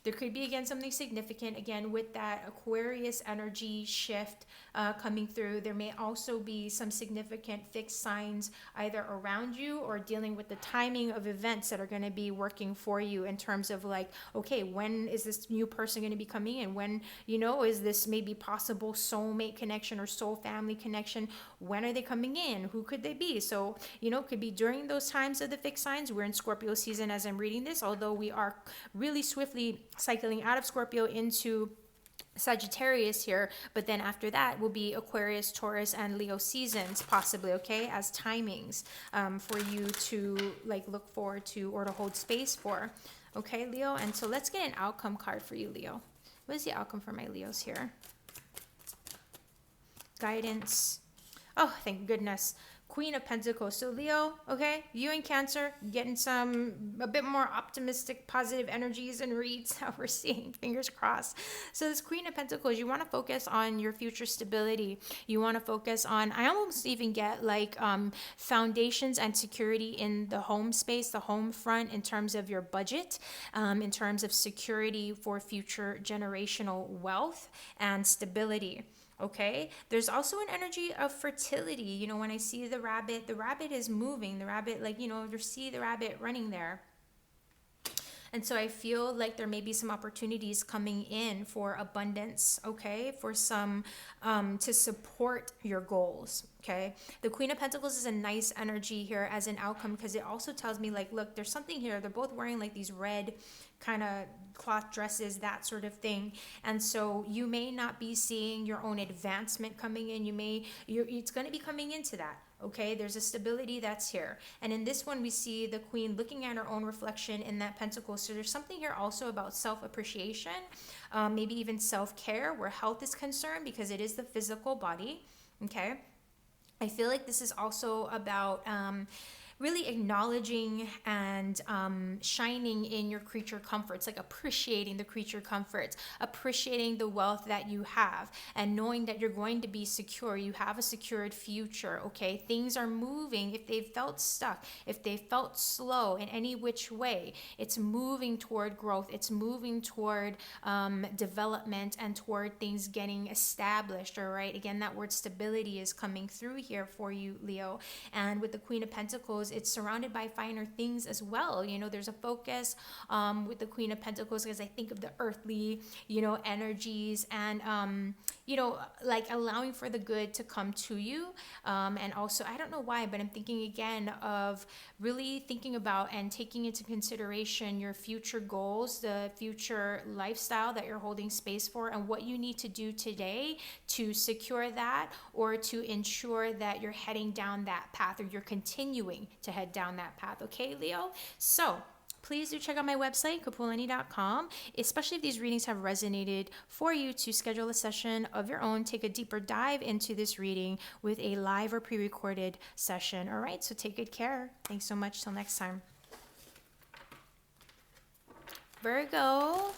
There could be, again, something significant, again, with that Aquarius energy shift coming through. There may also be some significant fixed signs either around you or dealing with the timing of events that are going to be working for you in terms of like, okay, when is this new person going to be coming in? When, you know, is this maybe possible soulmate connection or soul family connection? When are they coming in? Who could they be? So, you know, could be during those times of the fixed signs. We're in Scorpio season as I'm reading this, although we are really swiftly cycling out of Scorpio into Sagittarius here, but then after that will be Aquarius, Taurus, and Leo seasons possibly, okay, as timings for you to like look forward to or to hold space for, okay, Leo. And so let's get an outcome card for you, Leo. What is the outcome for my Leos here? Guidance. Oh, thank goodness. Queen of Pentacles. So Leo, okay, you and Cancer getting a bit more optimistic, positive energies and reads that we're seeing. Fingers crossed. So this Queen of Pentacles, you want to focus on your future stability. You want to focus on, I almost even get like foundations and security in the home space, the home front, in terms of your budget, in terms of security for future generational wealth and stability. Okay, there's also an energy of fertility. You know, when I see the rabbit is moving. The rabbit, like, you know, you see the rabbit running there. And so I feel like there may be some opportunities coming in for abundance, okay, for some to support your goals, okay. The Queen of Pentacles is a nice energy here as an outcome, because it also tells me like, look, there's something here. They're both wearing like these red kind of cloth dresses, that sort of thing. And so you may not be seeing your own advancement coming in. It's going to be coming into that. Okay, there's a stability that's here. And in this one, we see the Queen looking at her own reflection in that pentacle. So there's something here also about self-appreciation, maybe even self-care where health is concerned, because it is the physical body. Okay, I feel like this is also about really acknowledging and shining in your creature comforts, like appreciating the creature comforts, appreciating the wealth that you have, and knowing that you're going to be secure. You have a secured future, okay? Things are moving. If they've felt stuck, if they felt slow in any which way, it's moving toward growth. It's moving toward development and toward things getting established, all right? Again, that word stability is coming through here for you, Leo. And with the Queen of Pentacles, it's surrounded by finer things as well. You know, there's a focus with the Queen of Pentacles, because I think of the earthly, you know, energies, and you know, like allowing for the good to come to you. And also, I don't know why, but I'm thinking again of really thinking about and taking into consideration your future goals, the future lifestyle that you're holding space for, and what you need to do today to secure that, or to ensure that you're heading down that path, or you're continuing to head down that path. Okay, Leo? So please do check out my website, Kapualani.com, especially if these readings have resonated for you, to schedule a session of your own, take a deeper dive into this reading with a live or pre-recorded session. All right, so take good care. Thanks so much. Till next time. Virgo,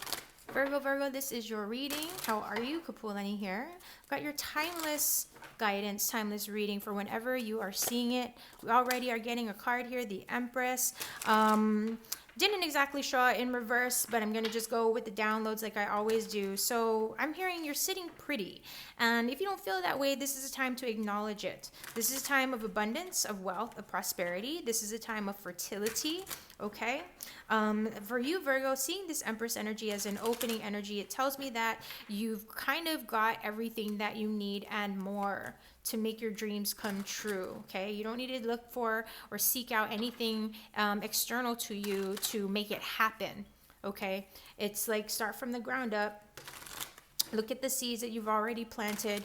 this is your reading. How are you? Kapualani here. I've got your timeless guidance, timeless reading for whenever you are seeing it. We already are getting a card here, the Empress. Didn't exactly show it in reverse, but I'm going to just go with the downloads like I always do. So I'm hearing you're sitting pretty. And if you don't feel that way, this is a time to acknowledge it. This is a time of abundance, of wealth, of prosperity. This is a time of fertility, okay? For you, Virgo, seeing this Empress energy as an opening energy, it tells me that you've kind of got everything that you need and more to make your dreams come true, okay? You don't need to look for or seek out anything external to you to make it happen, okay? It's like start from the ground up. Look at the seeds that you've already planted.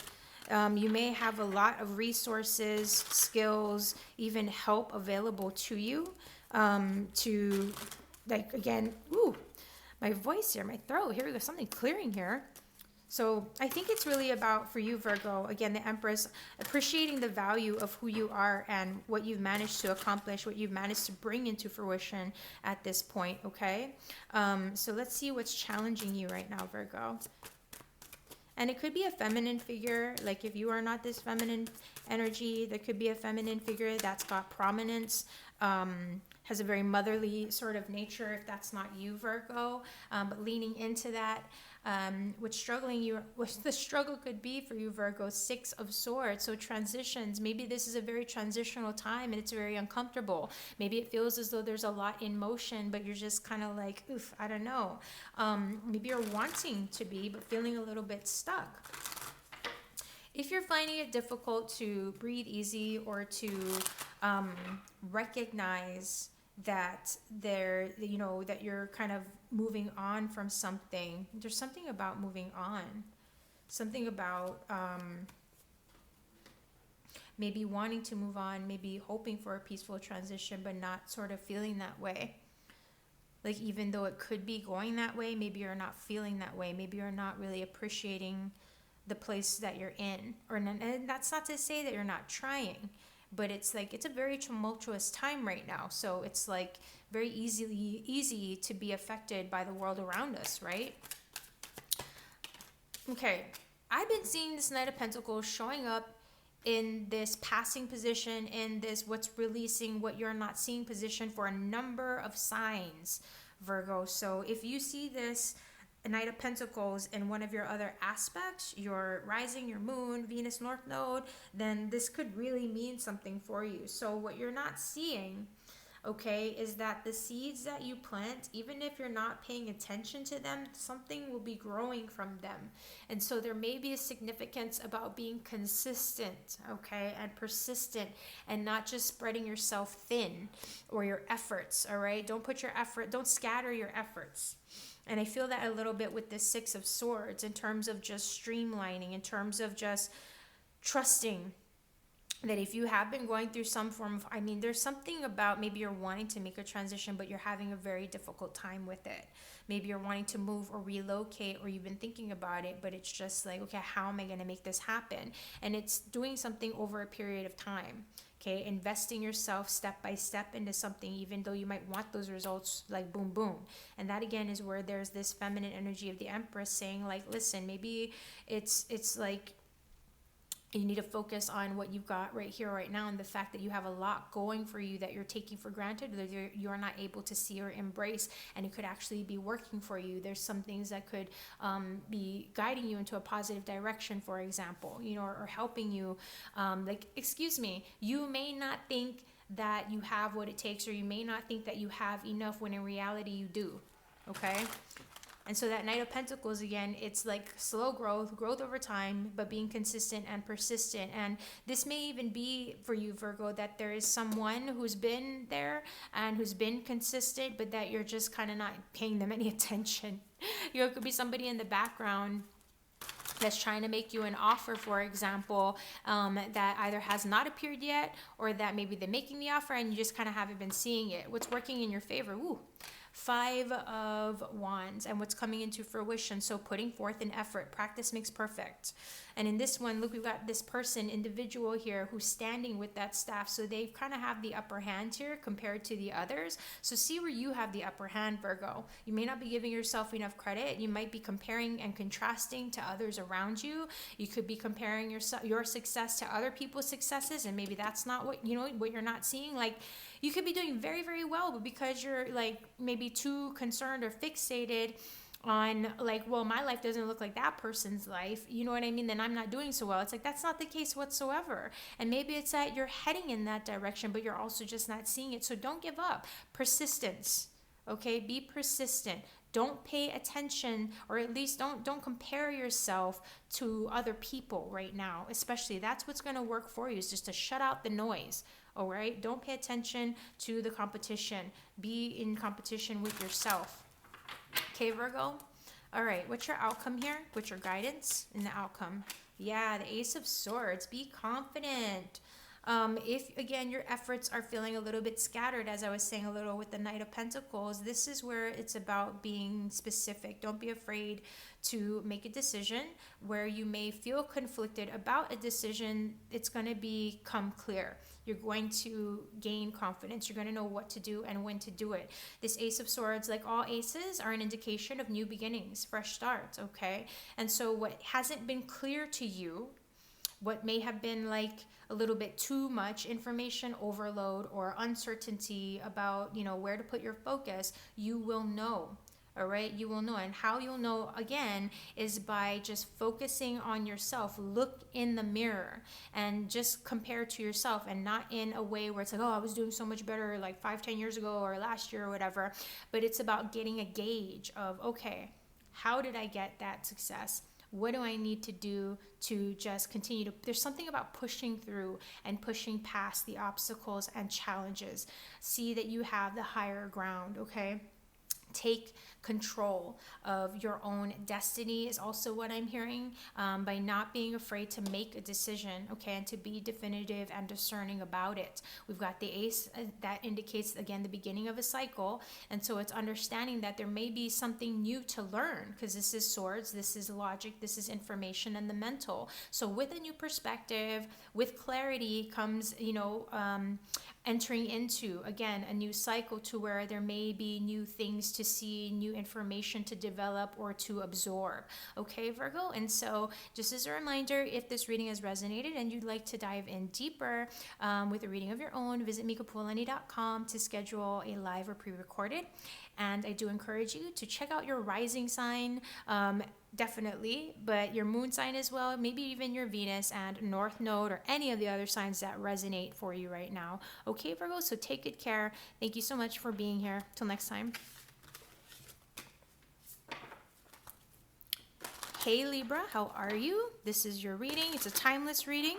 You may have a lot of resources, skills, even help available to you to, like, again, ooh, my voice here, my throat, here we go, something clearing here. So I think it's really about, for you, Virgo, again, the Empress, appreciating the value of who you are and what you've managed to accomplish, what you've managed to bring into fruition at this point, okay? So let's see what's challenging you right now, Virgo. And it could be a feminine figure. Like if you are not this feminine energy, there could be a feminine figure that's got prominence, has a very motherly sort of nature if that's not you, Virgo. But leaning into that, what the struggle could be for you, Virgo, Six of Swords. So transitions, maybe this is a very transitional time and it's very uncomfortable. Maybe it feels as though there's a lot in motion, but you're just kind of like, oof, I don't know. Maybe you're wanting to be, but feeling a little bit stuck. If you're finding it difficult to breathe easy or to recognize that that you're kind of moving on from something, there's something about moving on, something about maybe wanting to move on, maybe hoping for a peaceful transition, but not sort of feeling that way. Like even though it could be going that way, maybe you're not feeling that way. Maybe you're not really appreciating the place that you're in. And that's not to say that you're not trying, but it's like it's a very tumultuous time right now. So it's like very easy to be affected by the world around us, right? Okay, I've been seeing this Knight of Pentacles showing up in this passing position, in this what's releasing, what you're not seeing position for a number of signs, Virgo. So if you see this Knight of Pentacles in one of your other aspects, your rising, your moon, Venus North Node, then this could really mean something for you. So what you're not seeing, okay, is that the seeds that you plant, even if you're not paying attention to them, something will be growing from them. And so there may be a significance about being consistent, okay, and persistent, and not just spreading yourself thin or your efforts, all right? Don't scatter your efforts. And I feel that a little bit with this Six of Swords in terms of just streamlining, in terms of just trusting that if you have been going through some form of, there's something about maybe you're wanting to make a transition, but you're having a very difficult time with it. Maybe you're wanting to move or relocate, or you've been thinking about it, but it's just like, okay, how am I going to make this happen? And it's doing something over a period of time. Okay, investing yourself step by step into something, even though you might want those results like boom, boom. And that again is where there's this feminine energy of the Empress saying like, listen, maybe it's like you need to focus on what you've got right here, right now, and the fact that you have a lot going for you that you're taking for granted, that you're not able to see or embrace, and it could actually be working for you. There's some things that could be guiding you into a positive direction, for example, or helping you. Like, excuse me, you may not think that you have what it takes, or you may not think that you have enough when in reality you do. Okay? And so that Knight of Pentacles, again, it's like slow growth over time, but being consistent and persistent. And this may even be for you, Virgo, that there is someone who's been there and who's been consistent, but that you're just kind of not paying them any attention. You know, it could be somebody in the background that's trying to make you an offer, for example, that either has not appeared yet, or that maybe they're making the offer and you just kind of haven't been seeing it. What's working in your favor? Ooh. 5 of Wands, and what's coming into fruition. So putting forth an effort. Practice makes perfect. And in this one, look, we've got this individual here who's standing with that staff. So they kind of have the upper hand here compared to the others. So see where you have the upper hand, Virgo. You may not be giving yourself enough credit. You might be comparing and contrasting to others around you. You could be comparing your success to other people's successes, and maybe that's not what you're not seeing. Like, you could be doing very, very well, but because you're like maybe too concerned or fixated on like, well, my life doesn't look like that person's life, you know what I mean, then I'm not doing so well. It's like, that's not the case whatsoever. And maybe it's that you're heading in that direction, but you're also just not seeing it. So don't give up. Persistence. Okay, be persistent. Don't pay attention, or at least don't compare yourself to other people right now. Especially, that's what's going to work for you, is just to shut out the noise. All right, don't pay attention to the competition. Be in competition with yourself. Okay, Virgo. All right, what's your outcome here? What's your guidance in the outcome? Yeah, the Ace of Swords. Be confident. If, again, your efforts are feeling a little bit scattered, as I was saying a little with the Knight of Pentacles, this is where it's about being specific. Don't be afraid to make a decision where you may feel conflicted about a decision. It's going to become clear. You're going to gain confidence. You're going to know what to do and when to do it. This Ace of Swords, like all aces, are an indication of new beginnings, fresh starts, okay? And so what hasn't been clear to you, what may have been like a little bit too much information overload or uncertainty about, where to put your focus, you will know. All right, you will know. And how you'll know, again, is by just focusing on yourself. Look in the mirror and just compare to yourself, and not in a way where it's like, oh, I was doing so much better like 5-10 years ago or last year or whatever. But it's about getting a gauge of, okay, how did I get that success? What do I need to do to just continue to, there's something about pushing through and pushing past the obstacles and challenges. See that you have the higher ground, okay? Take control of your own destiny is also what I'm hearing, by not being afraid to make a decision, okay, and to be definitive and discerning about it. We've got the Ace that indicates, again, the beginning of a cycle, and so it's understanding that there may be something new to learn, because this is swords, this is logic, this is information and the mental. So with a new perspective, with clarity comes, entering into, again, a new cycle to where there may be new things to see, new information to develop or to absorb. Okay, Virgo? And so just as a reminder, if this reading has resonated and you'd like to dive in deeper with a reading of your own, visit me, Kapualani.com, to schedule a live or pre-recorded. And I do encourage you to check out your rising sign, definitely, but your moon sign as well, maybe even your Venus and North Node, or any of the other signs that resonate for you right now. Okay, Virgo, so take good care. Thank you so much for being here. Till next time. Hey Libra, how are you? This is your reading. It's a timeless reading.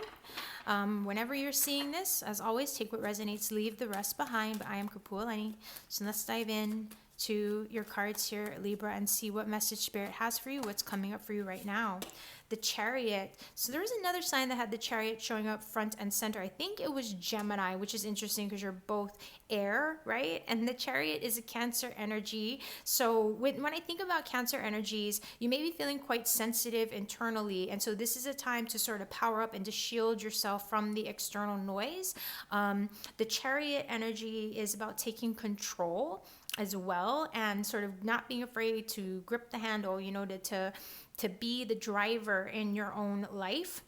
Whenever you're seeing this, as always, take what resonates, leave the rest behind. But I am Kapualani. So let's dive in to your cards here, Libra, and see what message Spirit has for you, what's coming up for you right now. The Chariot. So there was another sign that had the Chariot showing up front and center. I think it was Gemini, which is interesting because you're both air, right? And the Chariot is a Cancer energy. So when I think about Cancer energies, you may be feeling quite sensitive internally. And so this is a time to sort of power up and to shield yourself from the external noise. The Chariot energy is about taking control as well, and sort of not being afraid to grip the handle, to be the driver in your own life.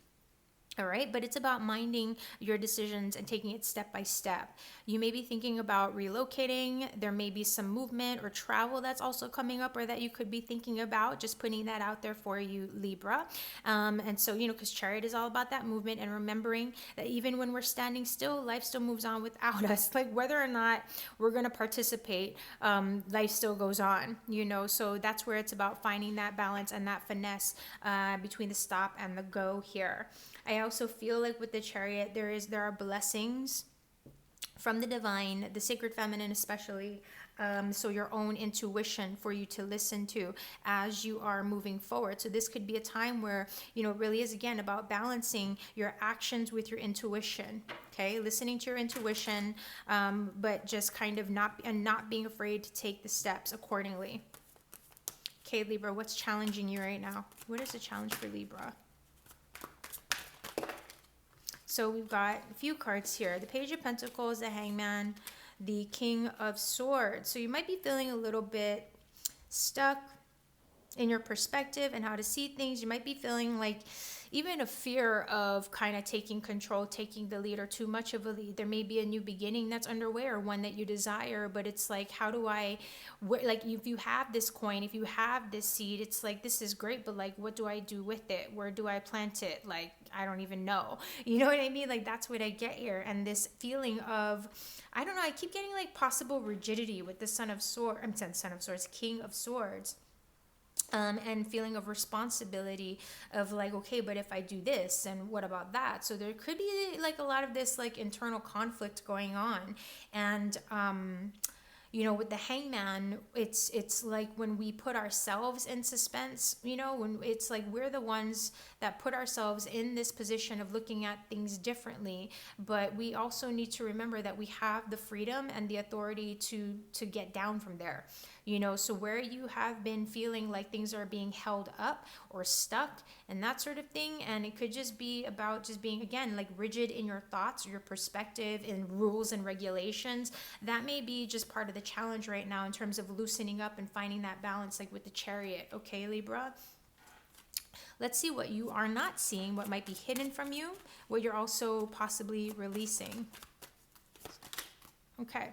All right, but it's about minding your decisions and taking it step by step. You may be thinking about relocating. There may be some movement or travel that's also coming up, or that you could be thinking about. Just putting that out there for you, Libra. And so, because Chariot is all about that movement and remembering that even when we're standing still, life still moves on without us. Like whether or not we're going to participate, life still goes on, So that's where it's about finding that balance and that finesse between the stop and the go here. I also feel like with the Chariot, there are blessings from the divine, the sacred feminine especially, so your own intuition for you to listen to as you are moving forward. So this could be a time where, it really is again about balancing your actions with your intuition. Okay, listening to your intuition, but just kind of not being afraid to take the steps accordingly. Okay, Libra, what's challenging you right now? What is the challenge for Libra? So we've got a few cards here. The Page of Pentacles, the Hangman, the King of Swords. So you might be feeling a little bit stuck in your perspective and how to see things. You might be feeling like even a fear of kind of taking control, taking the lead, or too much of a lead. There may be a new beginning that's underway, or one that you desire, but it's like, how do I, like if you have this coin, if you have this seed, it's like, this is great, but like, what do I do with it? Where do I plant it? Like, I don't even know. You know what I mean? Like, that's what I get here. And this feeling of, I don't know, I keep getting like possible rigidity with the Son of Swords, King of Swords. And feeling of responsibility of like, okay, but if I do this, and what about that? So there could be like a lot of this like internal conflict going on. And with the Hangman, it's like when we put ourselves in suspense, when it's like we're the ones that put ourselves in this position of looking at things differently. But we also need to remember that we have the freedom and the authority to get down from there. So where you have been feeling like things are being held up or stuck and that sort of thing, and it could just be about just being, again, like rigid in your thoughts or your perspective in rules and regulations, that may be just part of the challenge right now in terms of loosening up and finding that balance, like with the Chariot. Okay, Libra? Let's see what you are not seeing, what might be hidden from you, what you're also possibly releasing. Okay.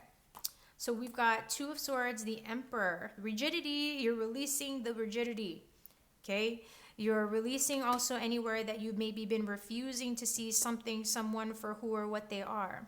So we've got Two of Swords, the Emperor. Rigidity, you're releasing the rigidity, okay? You're releasing also anywhere that you've maybe been refusing to see something, someone for who or what they are.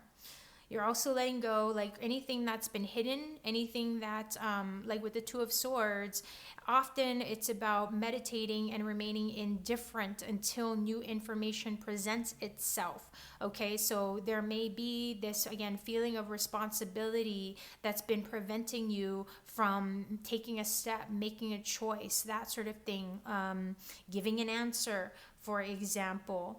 You're also letting go, like anything that's been hidden, anything that, like with the Two of Swords, often it's about meditating and remaining indifferent until new information presents itself. Okay, so there may be this, again, feeling of responsibility that's been preventing you from taking a step, making a choice, that sort of thing, giving an answer. For example,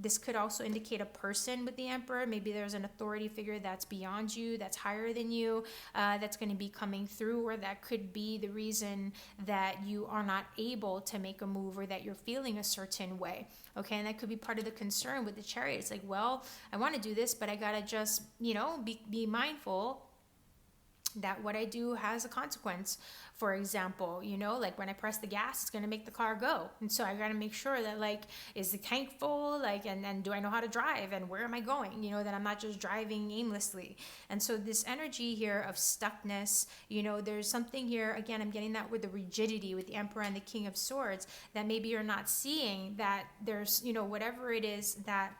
this could also indicate a person with the Emperor. Maybe there's an authority figure that's beyond you, that's higher than you, that's going to be coming through, or that could be the reason that you are not able to make a move, or that you're feeling a certain way. Okay, and that could be part of the concern with the Chariot. It's like, well, I want to do this, but I got to just, be mindful that what I do has a consequence. For example, like when I press the gas, it's going to make the car go. And so I got to make sure that, like, is the tank full? Like, and do I know how to drive? And where am I going? That I'm not just driving aimlessly. And so this energy here of stuckness, there's something here, again, I'm getting that with the rigidity, with the Emperor and the King of Swords, that maybe you're not seeing, that there's, whatever it is that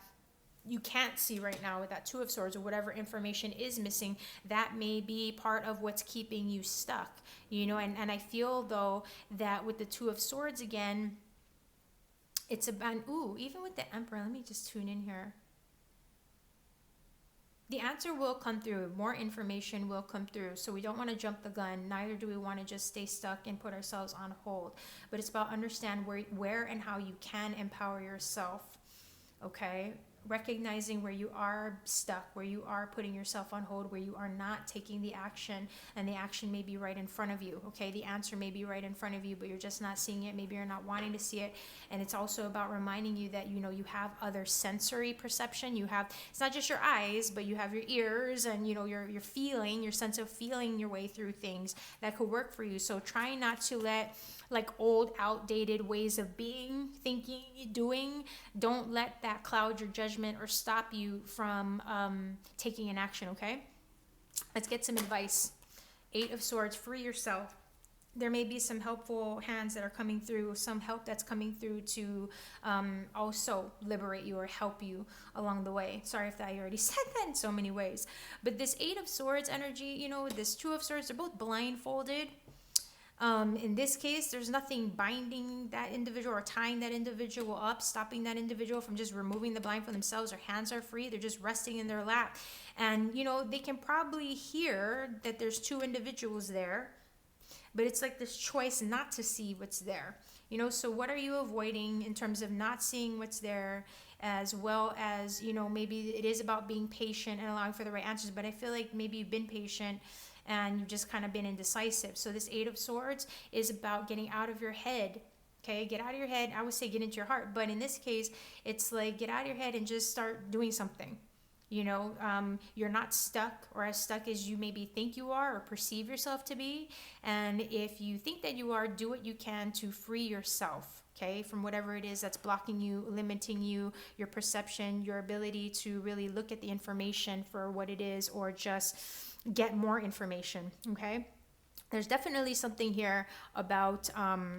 you can't see right now with that Two of Swords, or whatever information is missing, that may be part of what's keeping you stuck, and I feel though that with the Two of Swords again, it's about, even with the Emperor, let me just tune in here. The answer will come through, more information will come through, so we don't want to jump the gun, neither do we want to just stay stuck and put ourselves on hold, but it's about understand where and how you can empower yourself. Okay, recognizing where you are stuck, where you are putting yourself on hold, where you are not taking the action, and the action may be right in front of you. Okay, the answer may be right in front of you, but you're just not seeing it. Maybe you're not wanting to see it. And it's also about reminding you that, you know, you have other sensory perception. You have, it's not just your eyes, but you have your ears, and, you know, your feeling, your sense of feeling your way through things that could work for you. So try not to let like old outdated ways of being, thinking, doing, don't let that cloud your judgment or stop you from taking an action. Okay, let's get some advice. 8 of Swords, free yourself. There may be some helpful hands that are coming through, some help that's coming through to also liberate you or help you along the way. Sorry if I already said that in so many ways. But this 8 of Swords energy, you know, with this 2 of Swords, they're both blindfolded. In this case, there's nothing binding that individual or tying that individual up, stopping that individual from just removing the blindfold themselves. Their hands are free. They're just resting in their lap. And, you know, they can probably hear that there's 2 individuals there, but it's like this choice not to see what's there. You know, so what are you avoiding in terms of not seeing what's there, as well as, you know, maybe it is about being patient and allowing for the right answers, but I feel like maybe you've been patient and you've just kind of been indecisive. So this 8 of Swords is about getting out of your head. Okay, get out of your head. I would say get into your heart, but in this case, it's like get out of your head and just start doing something. You know, you're not stuck, or as stuck as you maybe think you are or perceive yourself to be. And if you think that you are, do what you can to free yourself, okay, from whatever it is that's blocking you, limiting you, your perception, your ability to really look at the information for what it is, or just get more information. Okay, there's definitely something here about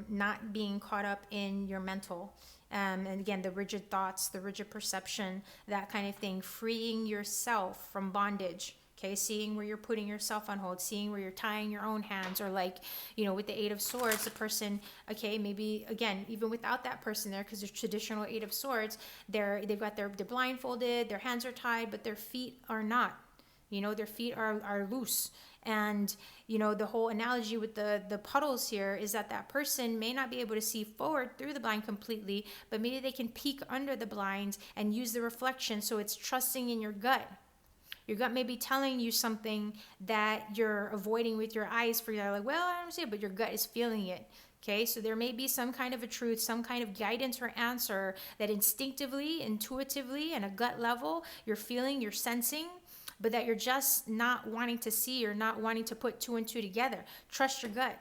not being caught up in your mental, and again, the rigid thoughts, the rigid perception, that kind of thing, freeing yourself from bondage. Okay, seeing where you're putting yourself on hold, seeing where you're tying your own hands, or like, you know, with the 8 of Swords, the person, okay, maybe again, even without that person there, because there's traditional 8 of Swords, they've got they're blindfolded, their hands are tied, but their feet are not. You know, their feet are loose. And, you know, the whole analogy with the puddles here is that that person may not be able to see forward through the blind completely, but maybe they can peek under the blinds and use the reflection. So it's trusting in your gut. Your gut may be telling you something that you're avoiding with your eyes, for you're like, well, I don't see it, but your gut is feeling it. Okay, so there may be some kind of a truth, some kind of guidance or answer that instinctively, intuitively, and a gut level, you're feeling, you're sensing, but that you're just not wanting to see or not wanting to put 2 and 2 together. Trust your gut.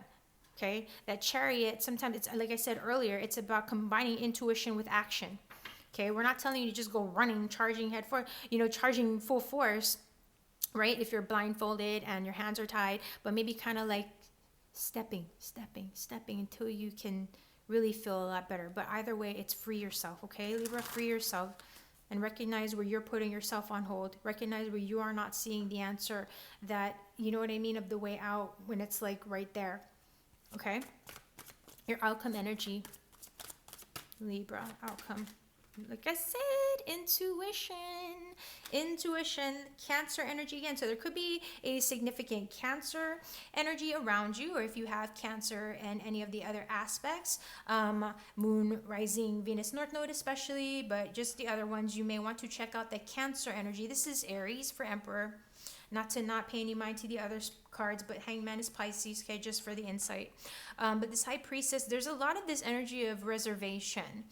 Okay, that Chariot, sometimes it's like I said earlier, it's about combining intuition with action. Okay, we're not telling you to just go running, charging head forward, you know, charging full force, right? If you're blindfolded and your hands are tied, but maybe kind of like stepping until you can really feel a lot better. But either way, it's free yourself. Okay, Libra, free yourself. And recognize where you're putting yourself on hold. Recognize where you are not seeing the answer, that, you know what I mean, of the way out, when it's like right there. Okay? Your outcome energy. Libra, outcome. Like I said, intuition, Cancer energy again. So there could be a significant Cancer energy around you, or if you have Cancer and any of the other aspects, Moon, Rising, Venus, North Node especially, but just the other ones, you may want to check out the Cancer energy. This is Aries for Emperor. Not to not pay any mind to the other cards, but Hangman is Pisces, okay, just for the insight. But this High Priestess, there's a lot of this energy of reservation.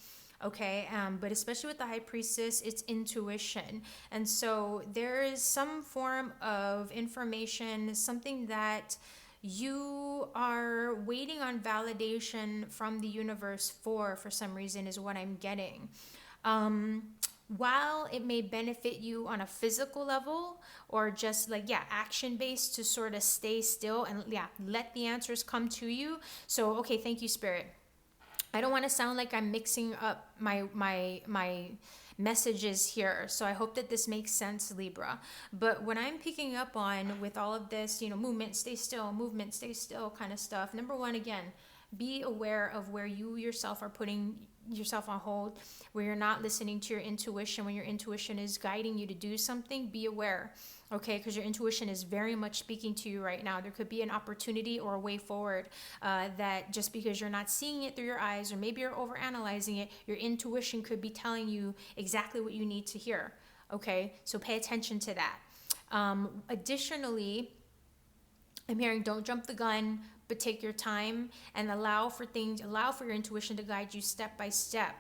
Okay, but especially with the High Priestess, it's intuition. And so there is some form of information, something that you are waiting on validation from the universe for some reason, is what I'm getting. While it may benefit you on a physical level, or just like, yeah, action-based, to sort of stay still and, yeah, let the answers come to you. So, okay, thank you, Spirit. I don't want to sound like I'm mixing up my messages here, so I hope that this makes sense, Libra. But what I'm picking up on with all of this, you know, movement, stay still kind of stuff. Number one, again, be aware of where you yourself are putting yourself on hold, where you're not listening to your intuition, when your intuition is guiding you to do something, be aware, okay? Because your intuition is very much speaking to you right now. There could be an opportunity or a way forward that just because you're not seeing it through your eyes, or maybe you're overanalyzing it, your intuition could be telling you exactly what you need to hear, okay? So pay attention to that. Additionally, I'm hearing don't jump the gun, but take your time and allow for your intuition to guide you step by step.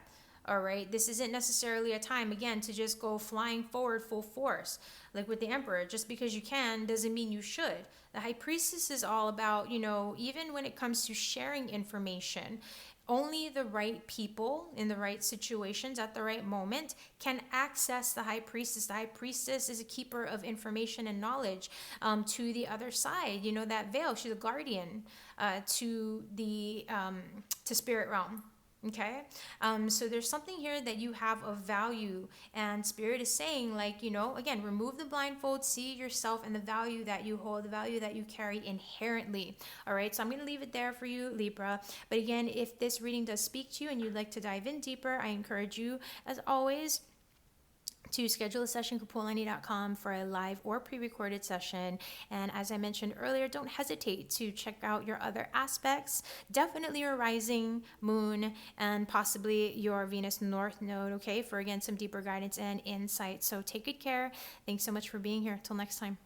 All right. This isn't necessarily a time, again, to just go flying forward full force. Like with the Emperor, just because you can doesn't mean you should. The High Priestess is all about, even when it comes to sharing information, only the right people in the right situations at the right moment can access the High Priestess. The High Priestess is a keeper of information and knowledge to the other side. That veil, she's a guardian to the to spirit realm. Okay, so there's something here that you have of value, and Spirit is saying, again, remove the blindfold, see yourself and the value that you hold, the value that you carry inherently. All right, so I'm going to leave it there for you, Libra. But again, if this reading does speak to you and you'd like to dive in deeper, I encourage you, as always, to schedule a session, Kapualani.com, for a live or pre-recorded session. And as I mentioned earlier, don't hesitate to check out your other aspects. Definitely your rising, moon, and possibly your Venus North Node, okay, for, again, some deeper guidance and insight. So take good care. Thanks so much for being here. Till next time.